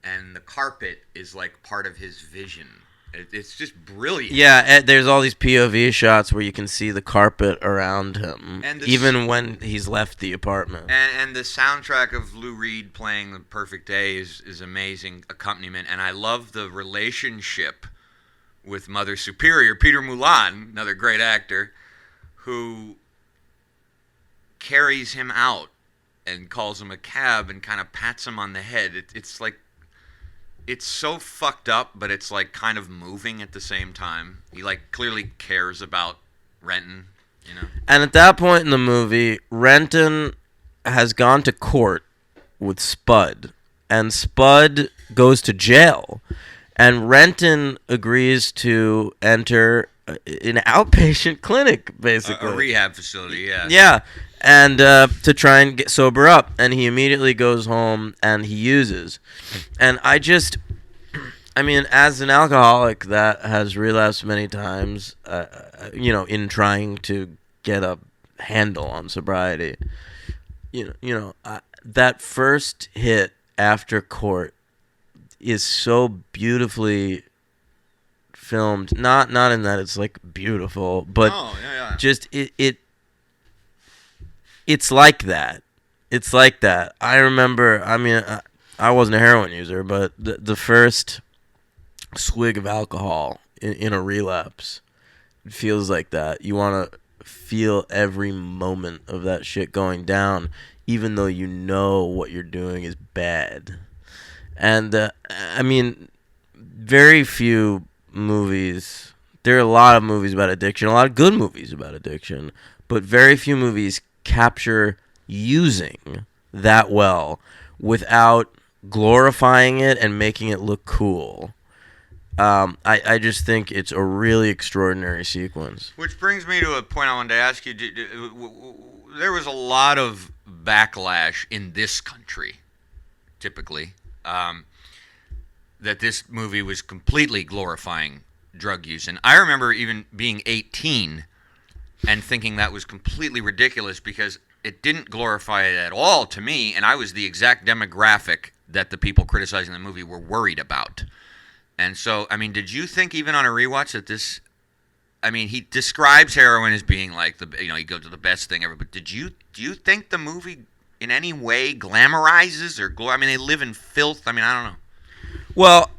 and the carpet is like part of his vision. It's just brilliant. Yeah, there's all these POV shots where you can see the carpet around him, even when he's left the apartment. And the soundtrack of Lou Reed playing The Perfect Day is amazing accompaniment. And I love the relationship with Mother Superior, Peter Mulan, another great actor, who carries him out and calls him a cab and kind of pats him on the head. It's like... It's so fucked up, but it's like kind of moving at the same time. He like clearly cares about Renton, you know. And at that point in the movie, Renton has gone to court with Spud, and Spud goes to jail, and Renton agrees to enter an outpatient clinic, basically a rehab facility. Yeah. Yeah. And to try and get sober up, and he immediately goes home and he uses, and I mean, as an alcoholic that has relapsed many times, in trying to get a handle on sobriety, that first hit after court is so beautifully filmed. Not in that it's like beautiful, but just it's like that. It's like that. I remember. I mean, I wasn't a heroin user, but the first swig of alcohol in a relapse, it feels like that. You want to feel every moment of that shit going down, even though you know what you're doing is bad. And I mean, very few movies. There are a lot of movies about addiction, a lot of good movies about addiction, but very few movies capture using that well without glorifying it and making it look cool. I just think it's a really extraordinary sequence. Which brings me to a point I wanted to ask you. There was a lot of backlash in this country, typically, that this movie was completely glorifying drug use. And I remember even being 18 and thinking that was completely ridiculous because it didn't glorify it at all to me, and I was the exact demographic that the people criticizing the movie were worried about. And so, I mean, did you think even on a rewatch that this... I mean, he describes heroin as being like he goes to the best thing ever. But do you think the movie in any way glamorizes or I mean, they live in filth. I mean, I don't know. Well,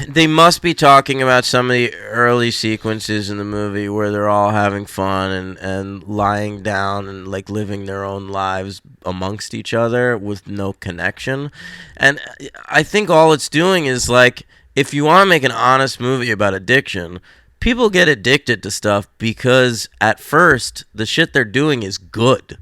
they must be talking about some of the early sequences in the movie where they're all having fun and lying down and like living their own lives amongst each other with no connection. And I think all it's doing is like, if you want to make an honest movie about addiction, people get addicted to stuff because at first the shit they're doing is good.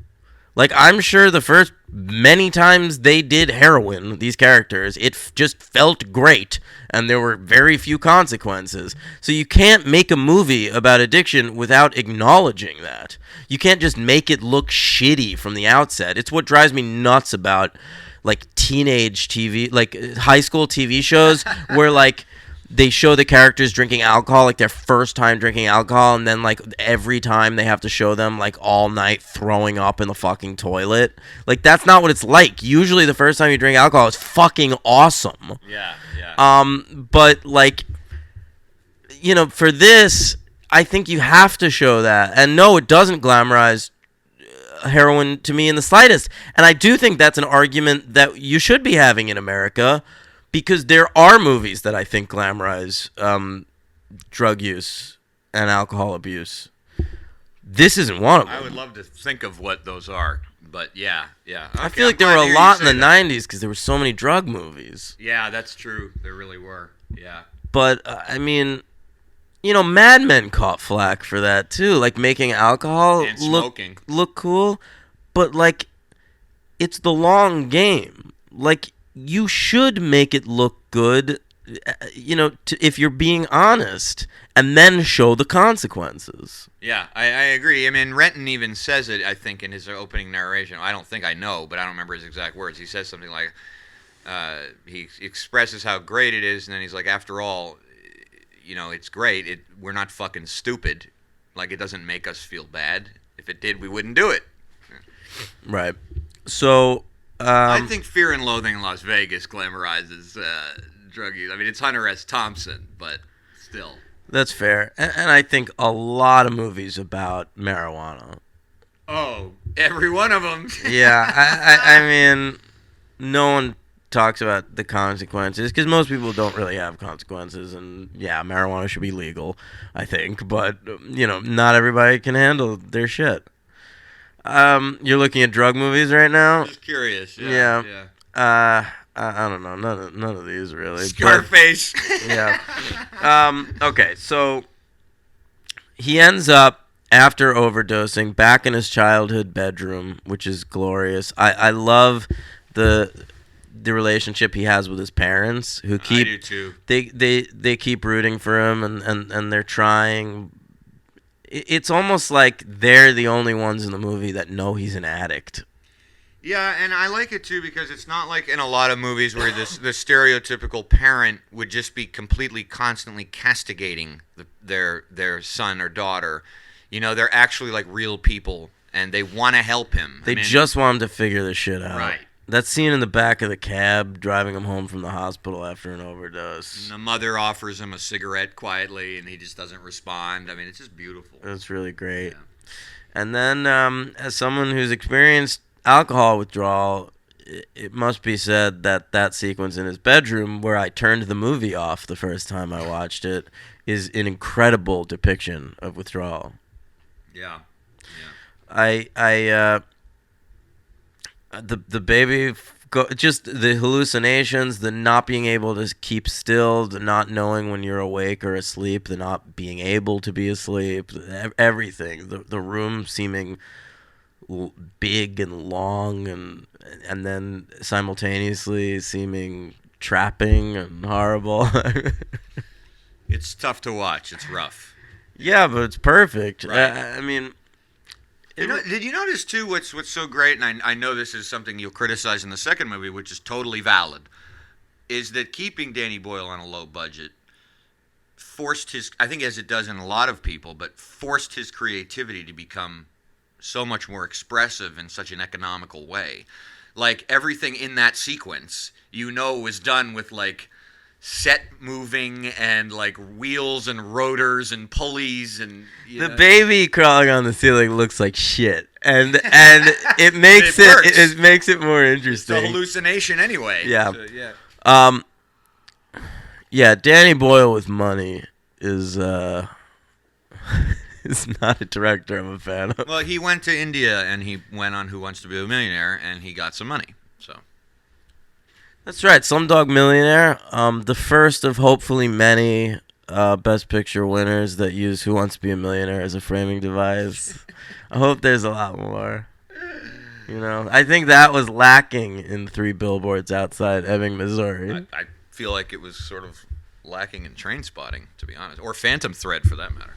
Like, I'm sure the first many times they did heroin, these characters, it just felt great, and there were very few consequences. So you can't make a movie about addiction without acknowledging that. You can't just make it look shitty from the outset. It's what drives me nuts about, like, teenage TV, like, high school TV shows where, like, they show the characters drinking alcohol, like their first time drinking alcohol, and then like every time they have to show them like all night throwing up in the fucking toilet. Like, that's not what it's like. Usually the first time you drink alcohol is fucking awesome. Yeah. But like, for this, I think you have to show that. And no, it doesn't glamorize heroin to me in the slightest. And I do think that's an argument that you should be having in America, because there are movies that I think glamorize drug use and alcohol abuse. This isn't one of them. I would love to think of what those are, but yeah. Okay, I feel like there were a lot in the 90s because there were so many drug movies. Yeah, that's true. There really were, yeah. But, I mean, Mad Men caught flack for that, too. Like, making alcohol and smoking look cool. But, like, it's the long game. Like, you should make it look good, if you're being honest, and then show the consequences. Yeah, I agree. I mean, Renton even says it, I think, in his opening narration. I know, but I don't remember his exact words. He says something like, he expresses how great it is, and then he's like, after all, it's great. We're not fucking stupid. Like, it doesn't make us feel bad. If it did, we wouldn't do it. Right. So... I think Fear and Loathing in Las Vegas glamorizes drug use. I mean, it's Hunter S. Thompson, but still. That's fair. And I think a lot of movies about marijuana. Oh, every one of them. Yeah, I mean, no one talks about the consequences because most people don't really have consequences. And yeah, marijuana should be legal, I think. But, not everybody can handle their shit. You're looking at drug movies right now? Just curious. Yeah. I don't know. None of these really. Scarface. But, yeah. Okay, so he ends up, after overdosing, back in his childhood bedroom, which is glorious. I love the relationship he has with his parents, who keep... I do too. They keep rooting for him, and they're trying... It's almost like they're the only ones in the movie that know he's an addict. Yeah, and I like it too because it's not like in a lot of movies where the stereotypical parent would just be completely constantly castigating their son or daughter. You know, they're actually like real people and they want to help him. They just want him to figure this shit out. Right. That scene in the back of the cab driving him home from the hospital after an overdose. And the mother offers him a cigarette quietly and he just doesn't respond. I mean, it's just beautiful. It's really great. Yeah. And then, as someone who's experienced alcohol withdrawal, it must be said that that sequence in his bedroom where I turned the movie off the first time I watched it is an incredible depiction of withdrawal. Yeah. The baby, just the hallucinations, the not being able to keep still, the not knowing when you're awake or asleep, the not being able to be asleep, everything. The room seeming big and long, and then simultaneously seeming trapping and horrible. It's tough to watch. It's rough. Yeah, but it's perfect. Right. I mean, Did you notice too what's so great, and I know this is something you'll criticize in the second movie, which is totally valid, is that keeping Danny Boyle on a low budget forced his, I think as it does in a lot of people, but forced his creativity to become so much more expressive in such an economical way. Like everything in that sequence, was done with like set moving and like wheels and rotors and pulleys and the baby crawling on the ceiling looks like shit, and it makes it makes it more interesting. It's a hallucination anyway. Yeah. So, yeah. Yeah. Danny Boyle with money is is not a director I'm a fan of. Well, he went to India and he went on Who Wants to Be a Millionaire and he got some money. So. That's right, Slumdog Millionaire, the first of hopefully many Best Picture winners that use Who Wants to Be a Millionaire as a framing device. I hope there's a lot more. I think that was lacking in 3 Billboards Outside Ebbing, Missouri. I feel like it was sort of lacking in Trainspotting, to be honest, or Phantom Thread for that matter.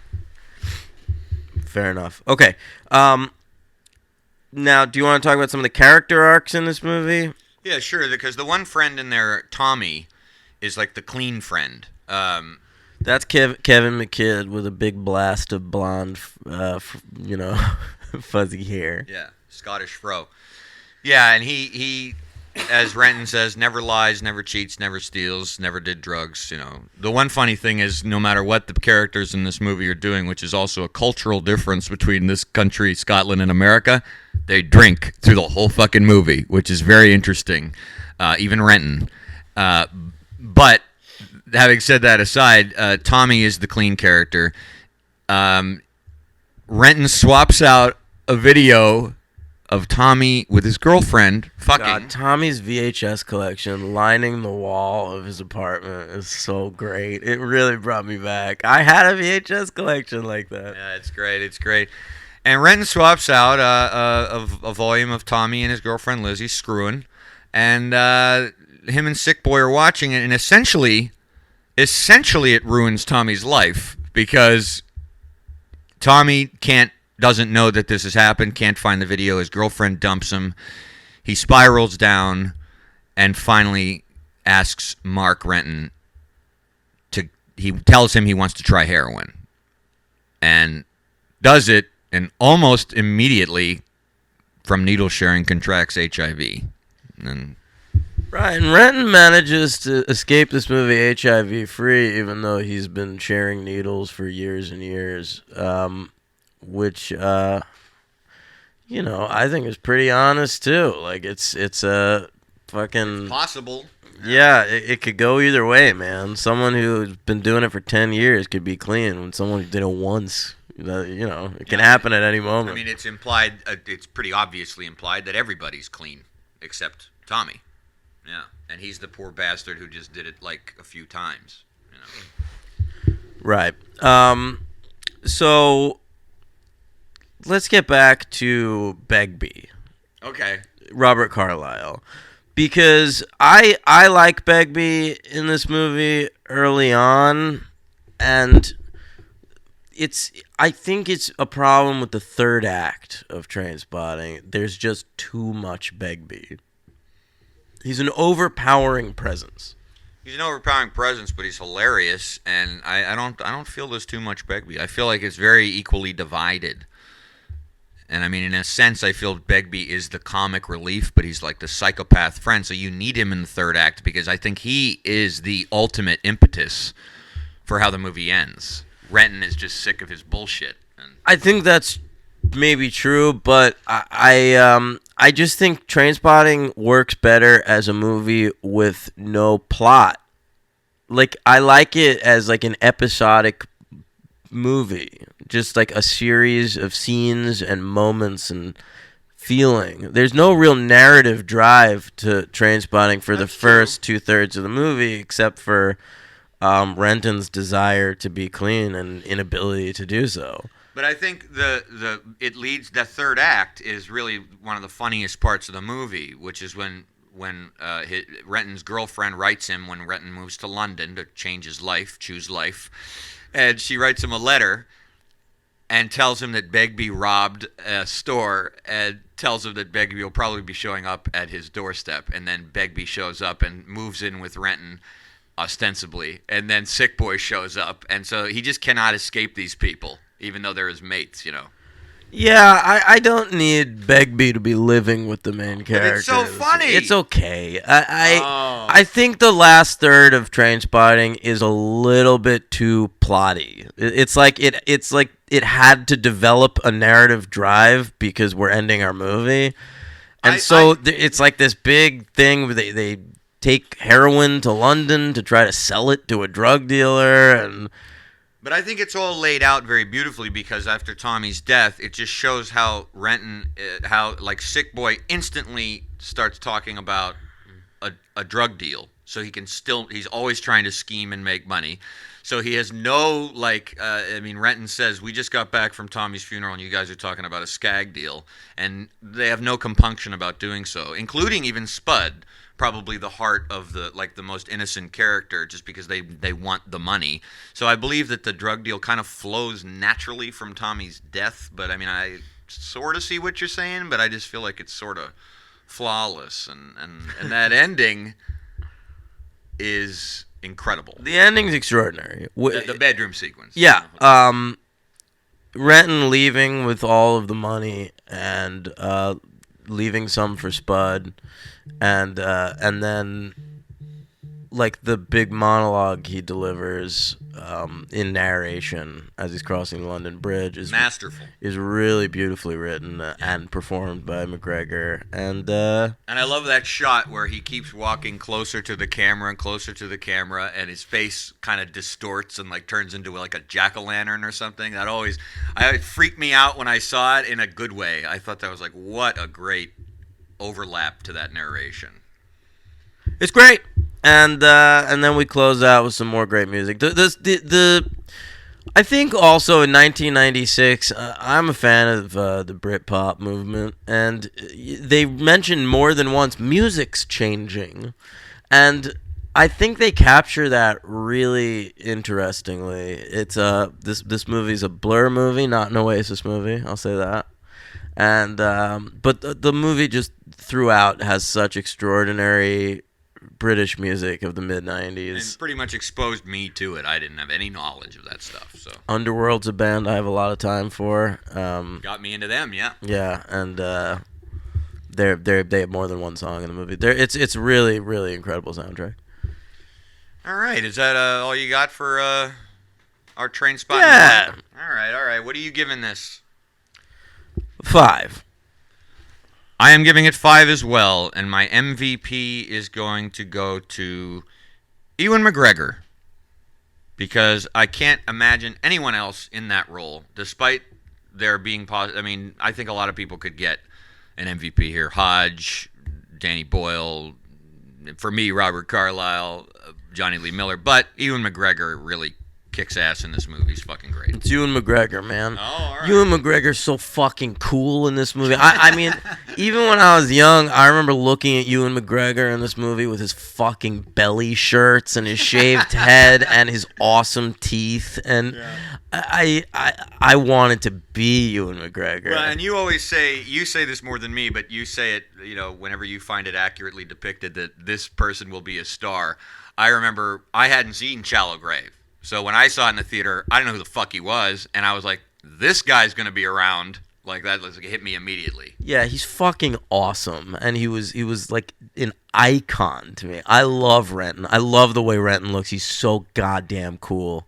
Fair enough. Okay. Now, do you want to talk about some of the character arcs in this movie? Yeah, sure, because the one friend in there, Tommy, is like the clean friend. That's Kevin McKidd with a big blast of blonde, fuzzy hair. Yeah, Scottish fro. Yeah, and he, as Renton says, never lies, never cheats, never steals, never did drugs. The one funny thing is, no matter what the characters in this movie are doing, which is also a cultural difference between this country, Scotland, and America, they drink through the whole fucking movie, which is very interesting. Even Renton. But having said that aside, Tommy is the clean character. Renton swaps out a video of Tommy with his girlfriend fucking. God, Tommy's VHS collection lining the wall of his apartment is so great. It really brought me back. I had a VHS collection like that. Yeah, it's great. It's great. And Renton swaps out a volume of Tommy and his girlfriend Lizzie screwing, and him and Sick Boy are watching it, and essentially it ruins Tommy's life because Tommy doesn't know that this has happened, can't find the video. His girlfriend dumps him. He spirals down and finally asks Mark Renton he tells him he wants to try heroin and does it, and almost immediately from needle sharing contracts HIV. Right, and Renton manages to escape this movie HIV free, even though he's been sharing needles for years and years. Which I think is pretty honest too. Like it's a fucking It's possible. Yeah, it could go either way, man. Someone who's been doing it for 10 years could be clean. When someone who did it once, it can happen at any moment. I mean, it's implied. It's pretty obviously implied that everybody's clean except Tommy. Yeah, and he's the poor bastard who just did it like a few times. Right. So let's get back to Begbie. Okay. Robert Carlyle. Because I like Begbie in this movie early on, and I think it's a problem with the third act of Trainspotting. There's just too much Begbie. He's an overpowering presence. He's an overpowering presence, but he's hilarious, and I don't feel there's too much Begbie. I feel like it's very equally divided. And I mean, in a sense, I feel Begbie is the comic relief, but he's like the psychopath friend. So you need him in the third act because I think he is the ultimate impetus for how the movie ends. Renton is just sick of his bullshit. I think that's maybe true, but I just think Trainspotting works better as a movie with no plot. Like, I like it as like an episodic movie, just like a series of scenes and moments and feeling. There's no real narrative drive to Trainspotting for the first 2/3 of the movie, except for Renton's desire to be clean and inability to do so. But I think the third act is really one of the funniest parts of the movie, which is when Renton's girlfriend writes him when Renton moves to London to change his life, choose life, and she writes him a letter and tells him that Begbie robbed a store and tells him that Begbie will probably be showing up at his doorstep, and then Begbie shows up and moves in with Renton ostensibly, and then Sick Boy shows up, and so he just cannot escape these people, even though they're his mates, you know. Yeah, I don't need Begbie to be living with the main character. It's so funny. It's okay. I think the last third of Trainspotting is a little bit too plotty. It's like it had to develop a narrative drive because we're ending our movie, and it's like this big thing where they take heroin to London to try to sell it to a drug dealer and. But I think it's all laid out very beautifully because after Tommy's death, it just shows how Renton, like Sick Boy instantly starts talking about a drug deal. So he's always trying to scheme and make money. So he has no, Renton says, we just got back from Tommy's funeral and you guys are talking about a skag deal. And they have no compunction about doing so, including even Spud, probably the heart of the most innocent character, just because they want the money. So I believe that the drug deal kind of flows naturally from Tommy's death. But I mean, I sort of see what you're saying, but I just feel like it's sort of flawless. And that ending is incredible. The ending's extraordinary. The bedroom sequence. Yeah. Renton leaving with all of the money and leaving some for Spud, and then like the big monologue he delivers in narration as he's crossing the London Bridge is masterful. Is really beautifully written and performed by McGregor, and I love that shot where he keeps walking closer to the camera and closer to the camera, and his face kind of distorts and like turns into like a jack-o'-lantern or something. It freaked me out when I saw it in a good way. I thought that was like, what a great overlap to that narration. It's great. And then we close out with some more great music. I think also in 1996, I'm a fan of the Britpop movement, and they mentioned more than once music's changing, and I think they capture that really interestingly. It's this movie's a Blur movie, not an Oasis movie. I'll say that. And but the movie just throughout has such extraordinary British music of the mid-90s. And pretty much exposed me to it. I didn't have any knowledge of that stuff. So Underworld's a band I have a lot of time for. Got me into them, yeah. Yeah, and they have more than one song in the movie. It's really, really incredible soundtrack. All right, is that all you got for our Trainspotting? Yeah. All right. What are you giving this? 5. I am giving it 5 as well, and my MVP is going to go to Ewan McGregor, because I can't imagine anyone else in that role, despite there being positive. I mean, I think a lot of people could get an MVP here. Hodge, Danny Boyle, for me, Robert Carlyle, Johnny Lee Miller, but Ewan McGregor really kicks ass in this movie. He's fucking great. It's Ewan McGregor, man. Oh, all right. Ewan McGregor's so fucking cool in this movie. I mean, even when I was young, I remember looking at Ewan McGregor in this movie with his fucking belly shirts and his shaved head and his awesome teeth, and I wanted to be Ewan McGregor. Well, and you always say this more than me, but you say it, whenever you find it accurately depicted that this person will be a star. I remember I hadn't seen Shallow Grave. So when I saw it in the theater, I didn't know who the fuck he was, and I was like, this guy's going to be around. Like, that hit me immediately. Yeah, he's fucking awesome, and he was like an icon to me. I love Renton. I love the way Renton looks. He's so goddamn cool.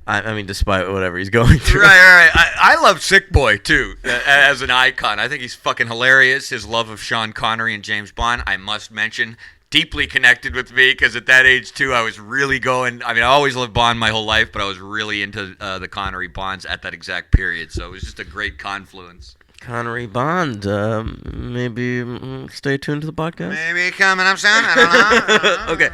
I mean, despite whatever he's going through. Right. I love Sick Boy, too, as an icon. I think he's fucking hilarious. His love of Sean Connery and James Bond, I must mention, deeply connected with me, because at that age, too, I was really going... I mean, I always loved Bond my whole life, but I was really into the Connery Bonds at that exact period, so it was just a great confluence. Connery Bond, maybe stay tuned to the podcast? Maybe coming up soon, I don't know. Okay.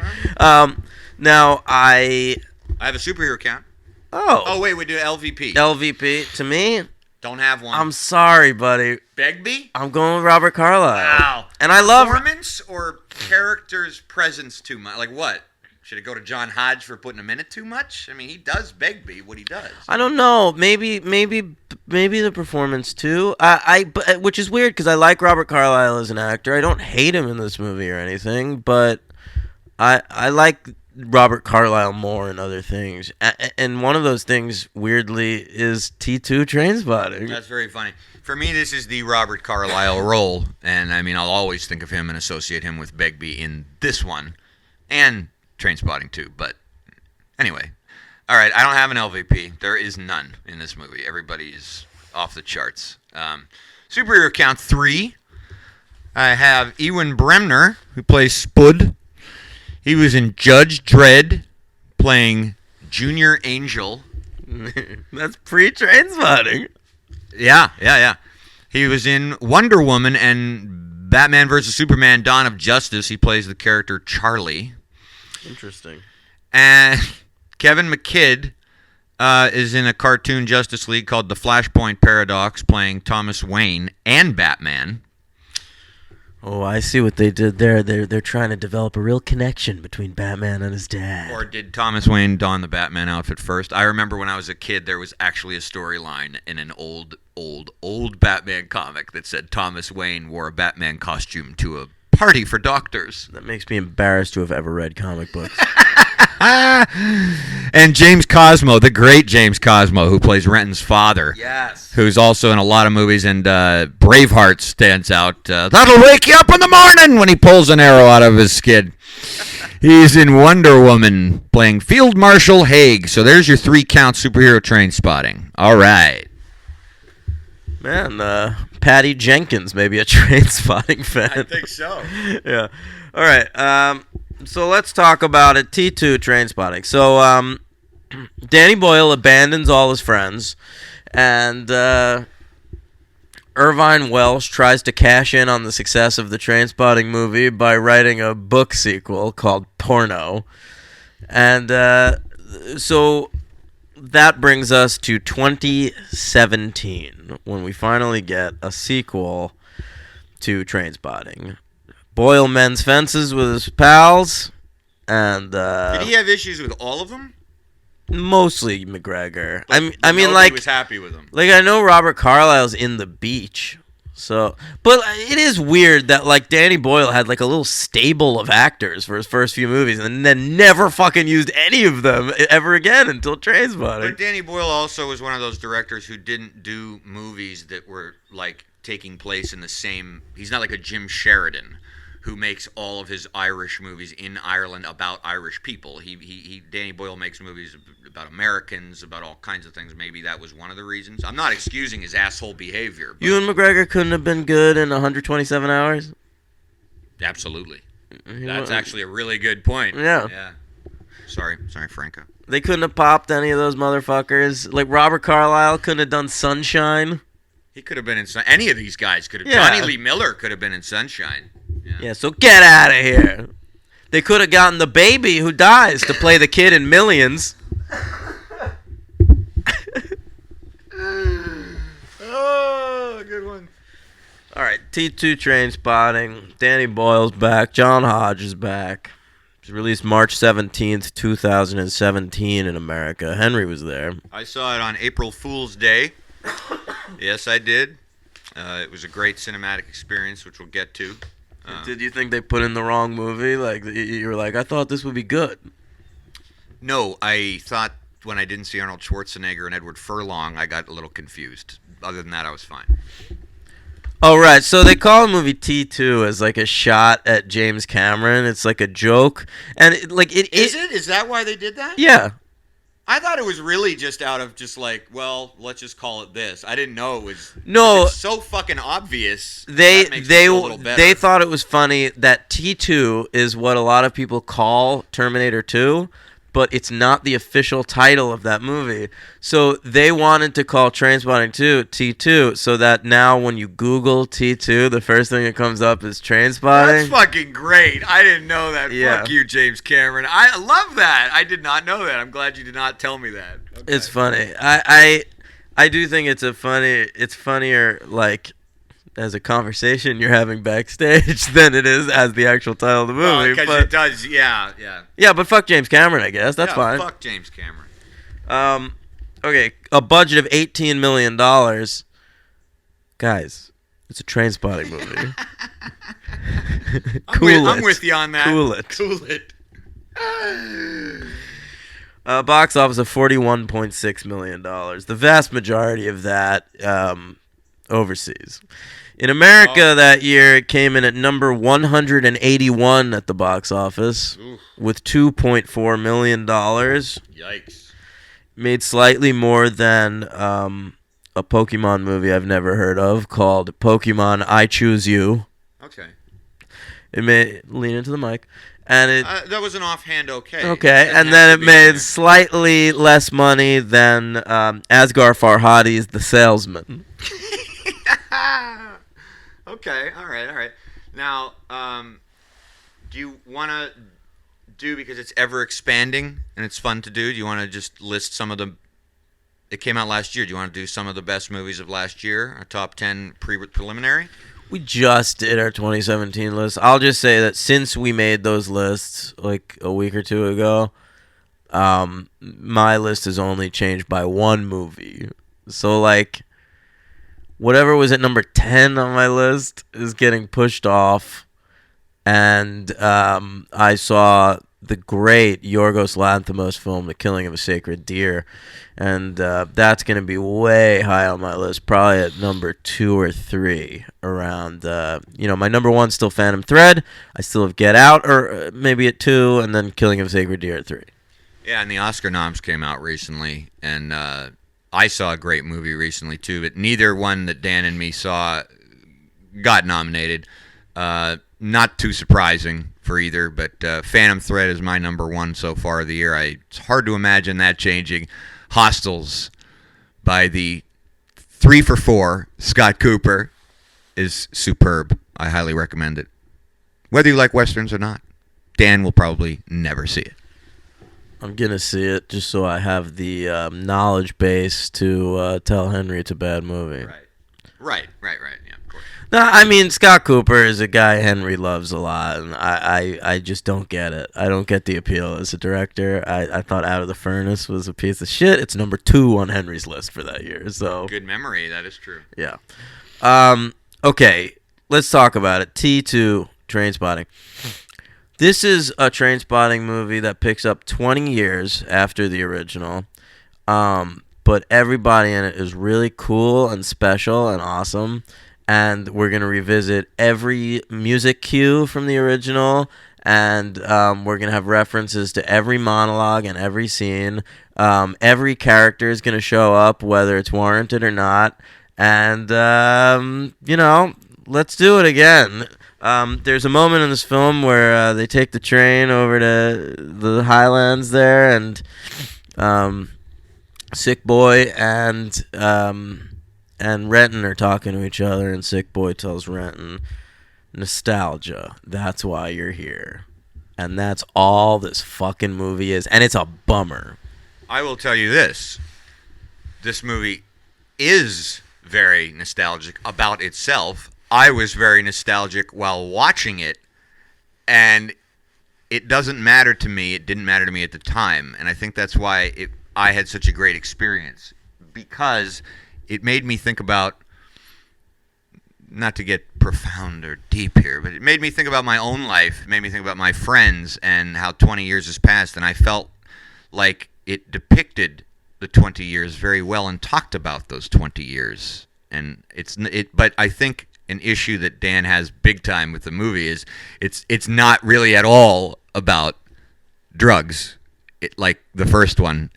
Now, I have a superhero count. Oh, wait, we do LVP. LVP, to me... Don't have one. I'm sorry, buddy. Begbie? I'm going with Robert Carlyle. Wow. And I love... Performance or character's presence too much? Like what? Should it go to John Hodge for putting him in it too much? I mean, he does Begbie what he does. I don't know. Maybe the performance too. Which is weird because I like Robert Carlyle as an actor. I don't hate him in this movie or anything, but I like Robert Carlyle more in other things. And one of those things, weirdly, is T2 Trainspotting. That's very funny. For me, this is the Robert Carlyle role, and I mean, I'll always think of him and associate him with Begbie in this one, and Trainspotting too. But anyway, all right, I don't have an LVP. There is none in this movie. Everybody is off the charts. Superhero count 3. I have Ewan Bremner, who plays Spud. He was in Judge Dredd, playing Junior Angel. That's pre-Trainspotting. Yeah. He was in Wonder Woman and Batman vs. Superman: Dawn of Justice. He plays the character Charlie. Interesting. And Kevin McKidd is in a cartoon Justice League called The Flashpoint Paradox, playing Thomas Wayne and Batman. Oh, I see what they did there. They're trying to develop a real connection between Batman and his dad. Or did Thomas Wayne don the Batman outfit first? I remember when I was a kid, there was actually a storyline in an old Batman comic that said Thomas Wayne wore a Batman costume to a party for doctors. That makes me embarrassed to have ever read comic books. And James Cosmo, the great James Cosmo, who plays Renton's father. Yes. Who's also in a lot of movies, and Braveheart stands out. That'll wake you up in the morning when he pulls an arrow out of his skin. He's in Wonder Woman, playing Field Marshal Haig. So there's your 3-count superhero Trainspotting. All right. Man, Patty Jenkins may be a Trainspotting fan. I think so. Yeah. All right. So let's talk about it. T2 Trainspotting. So Danny Boyle abandons all his friends, and Irvine Welsh tries to cash in on the success of the Trainspotting movie by writing a book sequel called Porno. And so that brings us to 2017, when we finally get a sequel to Trainspotting. Boyle mends fences with his pals, and did he have issues with all of them? Mostly McGregor. But I mean, nobody was happy with him. Like, I know Robert Carlyle's in The Beach, so, but it is weird that like Danny Boyle had like a little stable of actors for his first few movies, and then never fucking used any of them ever again until Trainspotting. But Danny Boyle also was one of those directors who didn't do movies that were like taking place in the same. He's not like a Jim Sheridan, who makes all of his Irish movies in Ireland about Irish people. Danny Boyle makes movies about Americans, about all kinds of things. Maybe that was one of the reasons. I'm not excusing his asshole behavior. But Ewan McGregor couldn't have been good in 127 hours? Absolutely. That's actually a really good point. Yeah. Sorry, Franco. They couldn't have popped any of those motherfuckers. Like, Robert Carlyle couldn't have done Sunshine. He could have been in any of these guys could have. Yeah. Johnny Lee Miller could have been in Sunshine. Yeah, so get out of here. They could have gotten the baby who dies to play the kid in Millions. T2 Trainspotting. Danny Boyle's back. John Hodge is back. It was released March 17th, 2017 in America. Henry was there. I saw it on April Fool's Day. Yes, I did. It was a great cinematic experience, which we'll get to. Did you think they put in the wrong movie? Like, you were like, I thought this would be good. No, I thought when I didn't see Arnold Schwarzenegger and Edward Furlong, I got a little confused. Other than that, I was fine. Oh, right. So they call the movie T2 as like a shot at James Cameron. It's like a joke. And Is it? Is that why they did that? Yeah. I thought it was really just out of just like, well, let's just call it this. I didn't know it was. No, it's so fucking obvious. They that makes me feel a little better. they thought it was funny that T2 is what a lot of people call Terminator 2, but it's not the official title of that movie. So they wanted to call Trainspotting 2 T2 so that now when you Google T2, the first thing that comes up is Trainspotting. That's fucking great. I didn't know that. Yeah. Fuck you, James Cameron. I love that. I did not know that. I'm glad you did not tell me that. Okay. It's funny. I do think it's funnier like as a conversation you're having backstage than it is as the actual title of the movie. Because it does, yeah. Yeah, but fuck James Cameron, I guess. That's fine. Fuck James Cameron. Okay, a budget of $18 million. Guys, it's a Trainspotting movie. I'm with you on that. Cool it. Box office of $41.6 million. The vast majority of that overseas. In America that year, it came in at number 181 at the box office. Oof. With $2.4 million. Yikes. Made slightly more than a Pokemon movie I've never heard of called Pokemon I Choose You. Okay. It made lean into the mic, and it that was an offhand okay. okay, and then it made slightly less money than Asghar Farhadi's The Salesman. Okay, all right. Now, do you want to do, because it's ever expanding and it's fun to do, do you want to just list some of the, it came out last year, do you want to do some of the best movies of last year, our top 10 preliminary? We just did our 2017 list. I'll just say that since we made those lists like a week or two ago, my list has only changed by one movie. So, like, whatever was at number 10 on my list is getting pushed off. And I saw the great Yorgos Lanthimos film, The Killing of a Sacred Deer. And that's going to be way high on my list, probably at number 2 or 3 around, my number 1 still Phantom Thread. I still have Get Out, or maybe at 2, and then Killing of a Sacred Deer at 3. Yeah, and the Oscar noms came out recently, and I saw a great movie recently, too, but neither one that Dan and me saw got nominated. Not too surprising for either, but Phantom Thread is my number 1 so far of the year. It's hard to imagine that changing. Hostels by the 3 for 4 Scott Cooper is superb. I highly recommend it. Whether you like Westerns or not. Dan will probably never see it. I'm going to see it just so I have the knowledge base to tell Henry it's a bad movie. Right. Yeah, of course. No, I mean, Scott Cooper is a guy Henry loves a lot, and I just don't get it. I don't get the appeal as a director. I thought Out of the Furnace was a piece of shit. It's number 2 on Henry's list for that year. So good memory, that is true. Yeah. Okay, let's talk about it. T2 Trainspotting. This is a Trainspotting movie that picks up 20 years after the original, but everybody in it is really cool and special and awesome, and we're going to revisit every music cue from the original, and we're going to have references to every monologue and every scene. Every character is going to show up, whether it's warranted or not, and, let's do it again. There's a moment in this film where they take the train over to the Highlands there, and Sick Boy and Renton are talking to each other, and Sick Boy tells Renton, nostalgia, that's why you're here. And that's all this fucking movie is, and it's a bummer. I will tell you this. This movie is very nostalgic about itself. I was very nostalgic while watching it, and it doesn't matter to me. It didn't matter to me at the time, and I think that's why I had such a great experience, because it made me think about, not to get profound or deep here, but it made me think about my own life. It made me think about my friends and how 20 years has passed, and I felt like it depicted the 20 years very well and talked about those 20 years. And but I think an issue that Dan has big time with the movie is it's not really at all about drugs. Like the first one,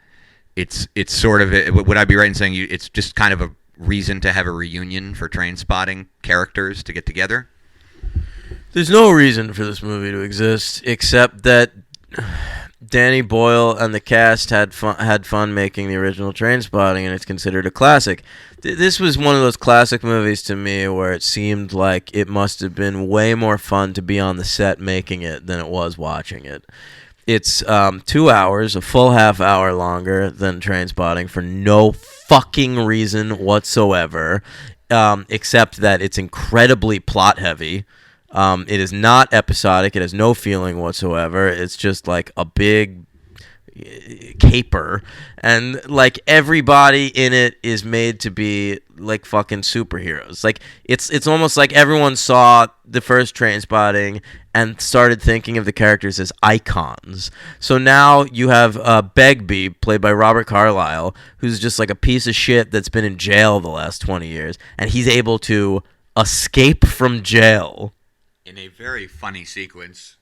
it's sort of would I be right in saying it's just kind of a reason to have a reunion for Trainspotting characters to get together? There's no reason for this movie to exist except that Danny Boyle and the cast had fun making the original Trainspotting, and it's considered a classic. This was one of those classic movies to me where it seemed like it must have been way more fun to be on the set making it than it was watching it. It's 2 hours, a full half hour longer than Trainspotting for no fucking reason whatsoever, except that it's incredibly plot heavy. It is not episodic. It has no feeling whatsoever. It's just like a big caper, and like everybody in it is made to be like fucking superheroes. Like it's almost like everyone saw the first Trainspotting and started thinking of the characters as icons. So now you have Begbie, played by Robert Carlyle, who's just like a piece of shit that's been in jail the last 20 years, and he's able to escape from jail in a very funny sequence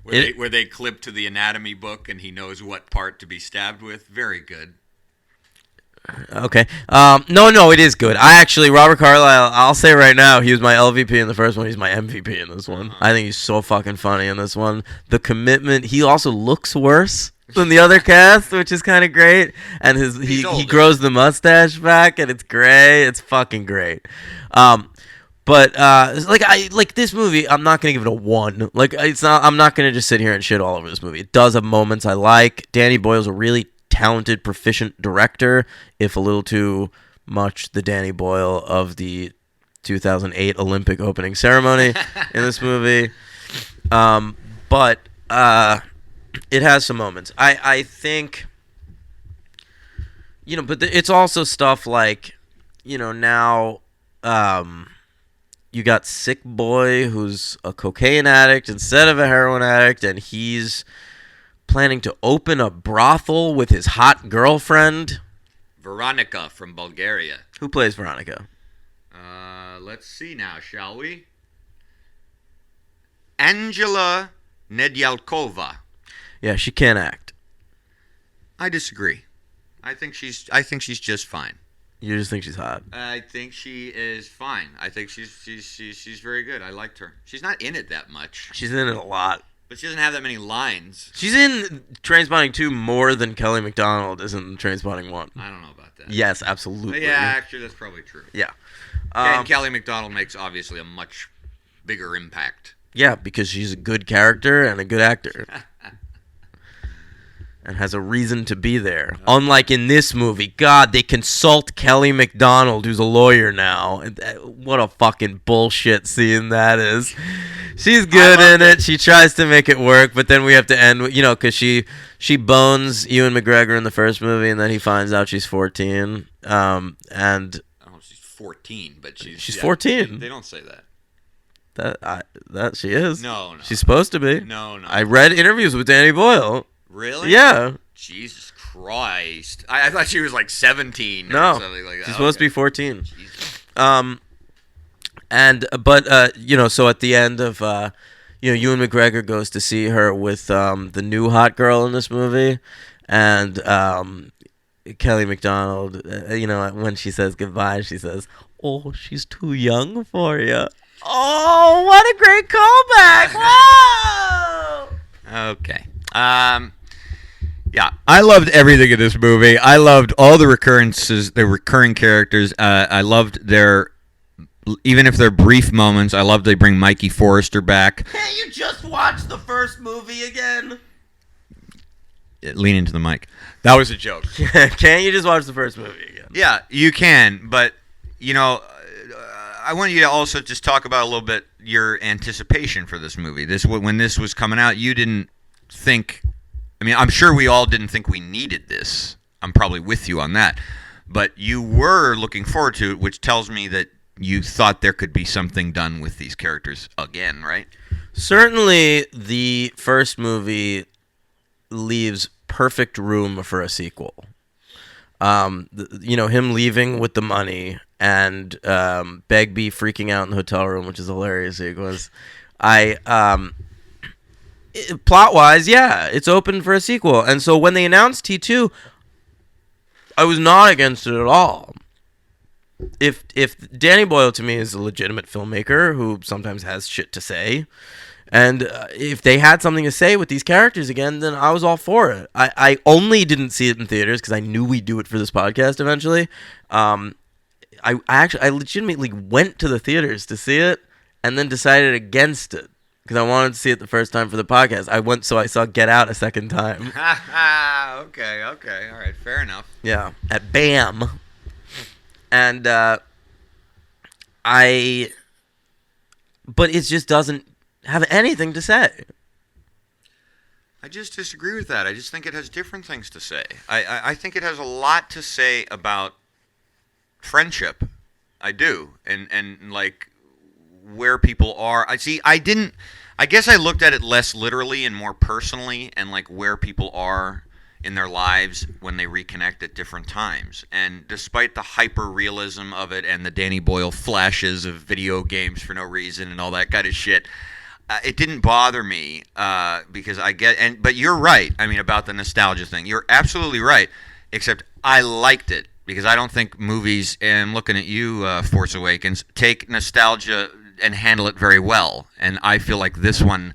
where they clip to the anatomy book and he knows what part to be stabbed with. Very good. Okay. No, it is good. Robert Carlyle, I'll say right now, he was my LVP in the first one. He's my MVP in this one. I think he's so fucking funny in this one. The commitment. He also looks worse than the other cast, which is kind of great. And he grows the mustache back, and it's gray. It's fucking great. But this movie, I'm not gonna give it a 1. Like it's not. I'm not gonna just sit here and shit all over this movie. It does have moments I like. Danny Boyle's a really talented, proficient director, if a little too much the Danny Boyle of the 2008 Olympic opening ceremony in this movie. But it has some moments. I think, but it's also stuff like, now you got Sick Boy, who's a cocaine addict instead of a heroin addict, and he's planning to open a brothel with his hot girlfriend, Veronica from Bulgaria. Who plays Veronica? Let's see now, shall we? Angela Nedyalkova. Yeah, she can't act. I disagree. I think she's just fine. You just think she's hot? I think she is fine. I think she's very good. I liked her. She's not in it that much. She's in it a lot. But she doesn't have that many lines. She's in Trainspotting 2 more than Kelly MacDonald is in Trainspotting 1. I don't know about that. Yes, absolutely. But yeah, actually, that's probably true. Yeah. And Kelly MacDonald makes, obviously, a much bigger impact. Yeah, because she's a good character and a good actor. And has a reason to be there. Unlike in this movie, God, they consult Kelly MacDonald, who's a lawyer now. What a fucking bullshit scene that is. She's good in it. She tries to make it work, but then we have to end with, because she bones Ewan McGregor in the first movie, and then he finds out she's 14. And I don't know if she's 14, but she's 14. They don't say that. That she is. No. She's supposed to be. No. I read interviews with Danny Boyle. Really? Yeah. Jesus Christ. I thought she was like 17 or something like that. She's supposed to be 14. Jesus. So at the end of, Ewan McGregor goes to see her with the new hot girl in this movie, and Kelly MacDonald, when she says goodbye, she says, "Oh, she's too young for you." Oh, what a great callback! Whoa! Okay. Yeah, I loved everything in this movie. I loved all the recurrences, the recurring characters. I loved their, even if they're brief moments, I loved they bring Mikey Forrester back. Can't you just watch the first movie again? Lean into the mic. That was a joke. Can't you just watch the first movie again? Yeah, you can, but, I want you to also just talk about a little bit your anticipation for this movie. When this was coming out, you didn't think. I mean, I'm sure we all didn't think we needed this. I'm probably with you on that, but you were looking forward to it, which tells me that you thought there could be something done with these characters again, right? Certainly, the first movie leaves perfect room for a sequel. Him leaving with the money and Begbie freaking out in the hotel room, which is a hilarious sequence. Plot-wise, yeah, it's open for a sequel. And so when they announced T2, I was not against it at all. If Danny Boyle to me is a legitimate filmmaker who sometimes has shit to say, and if they had something to say with these characters again, then I was all for it. I only didn't see it in theaters because I knew we'd do it for this podcast eventually. I legitimately went to the theaters to see it and then decided against it because I wanted to see it the first time for the podcast. I saw Get Out a second time. Okay, all right, fair enough. Yeah, at BAM. And but it just doesn't have anything to say. I just disagree with that. I just think it has different things to say. I think it has a lot to say about friendship. I do. And like where people are. I guess I looked at it less literally and more personally and like where people are in their lives when they reconnect at different times. And despite the hyper realism of it and the Danny Boyle flashes of video games for no reason and all that kind of shit, it didn't bother me because but you're right. I mean, about the nostalgia thing. You're absolutely right. Except I liked it because I don't think movies, and I'm looking at you, Force Awakens, take nostalgia and handle it very well. And I feel like this one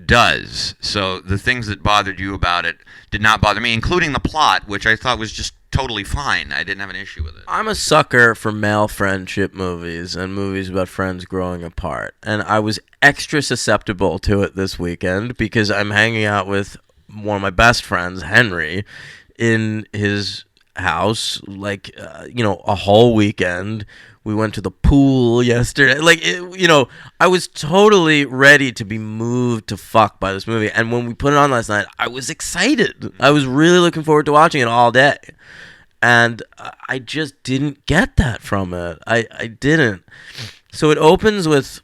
does. So the things that bothered you about it did not bother me, including the plot, which I thought was just totally fine. I didn't have an issue with it. I'm a sucker for male friendship movies and movies about friends growing apart. And I was extra susceptible to it this weekend because I'm hanging out with one of my best friends, Henry, in his house, a whole weekend. We went to the pool yesterday. I was totally ready to be moved to fuck by this movie. And when we put it on last night, I was excited. I was really looking forward to watching it all day. And I just didn't get that from it. I didn't. So it opens with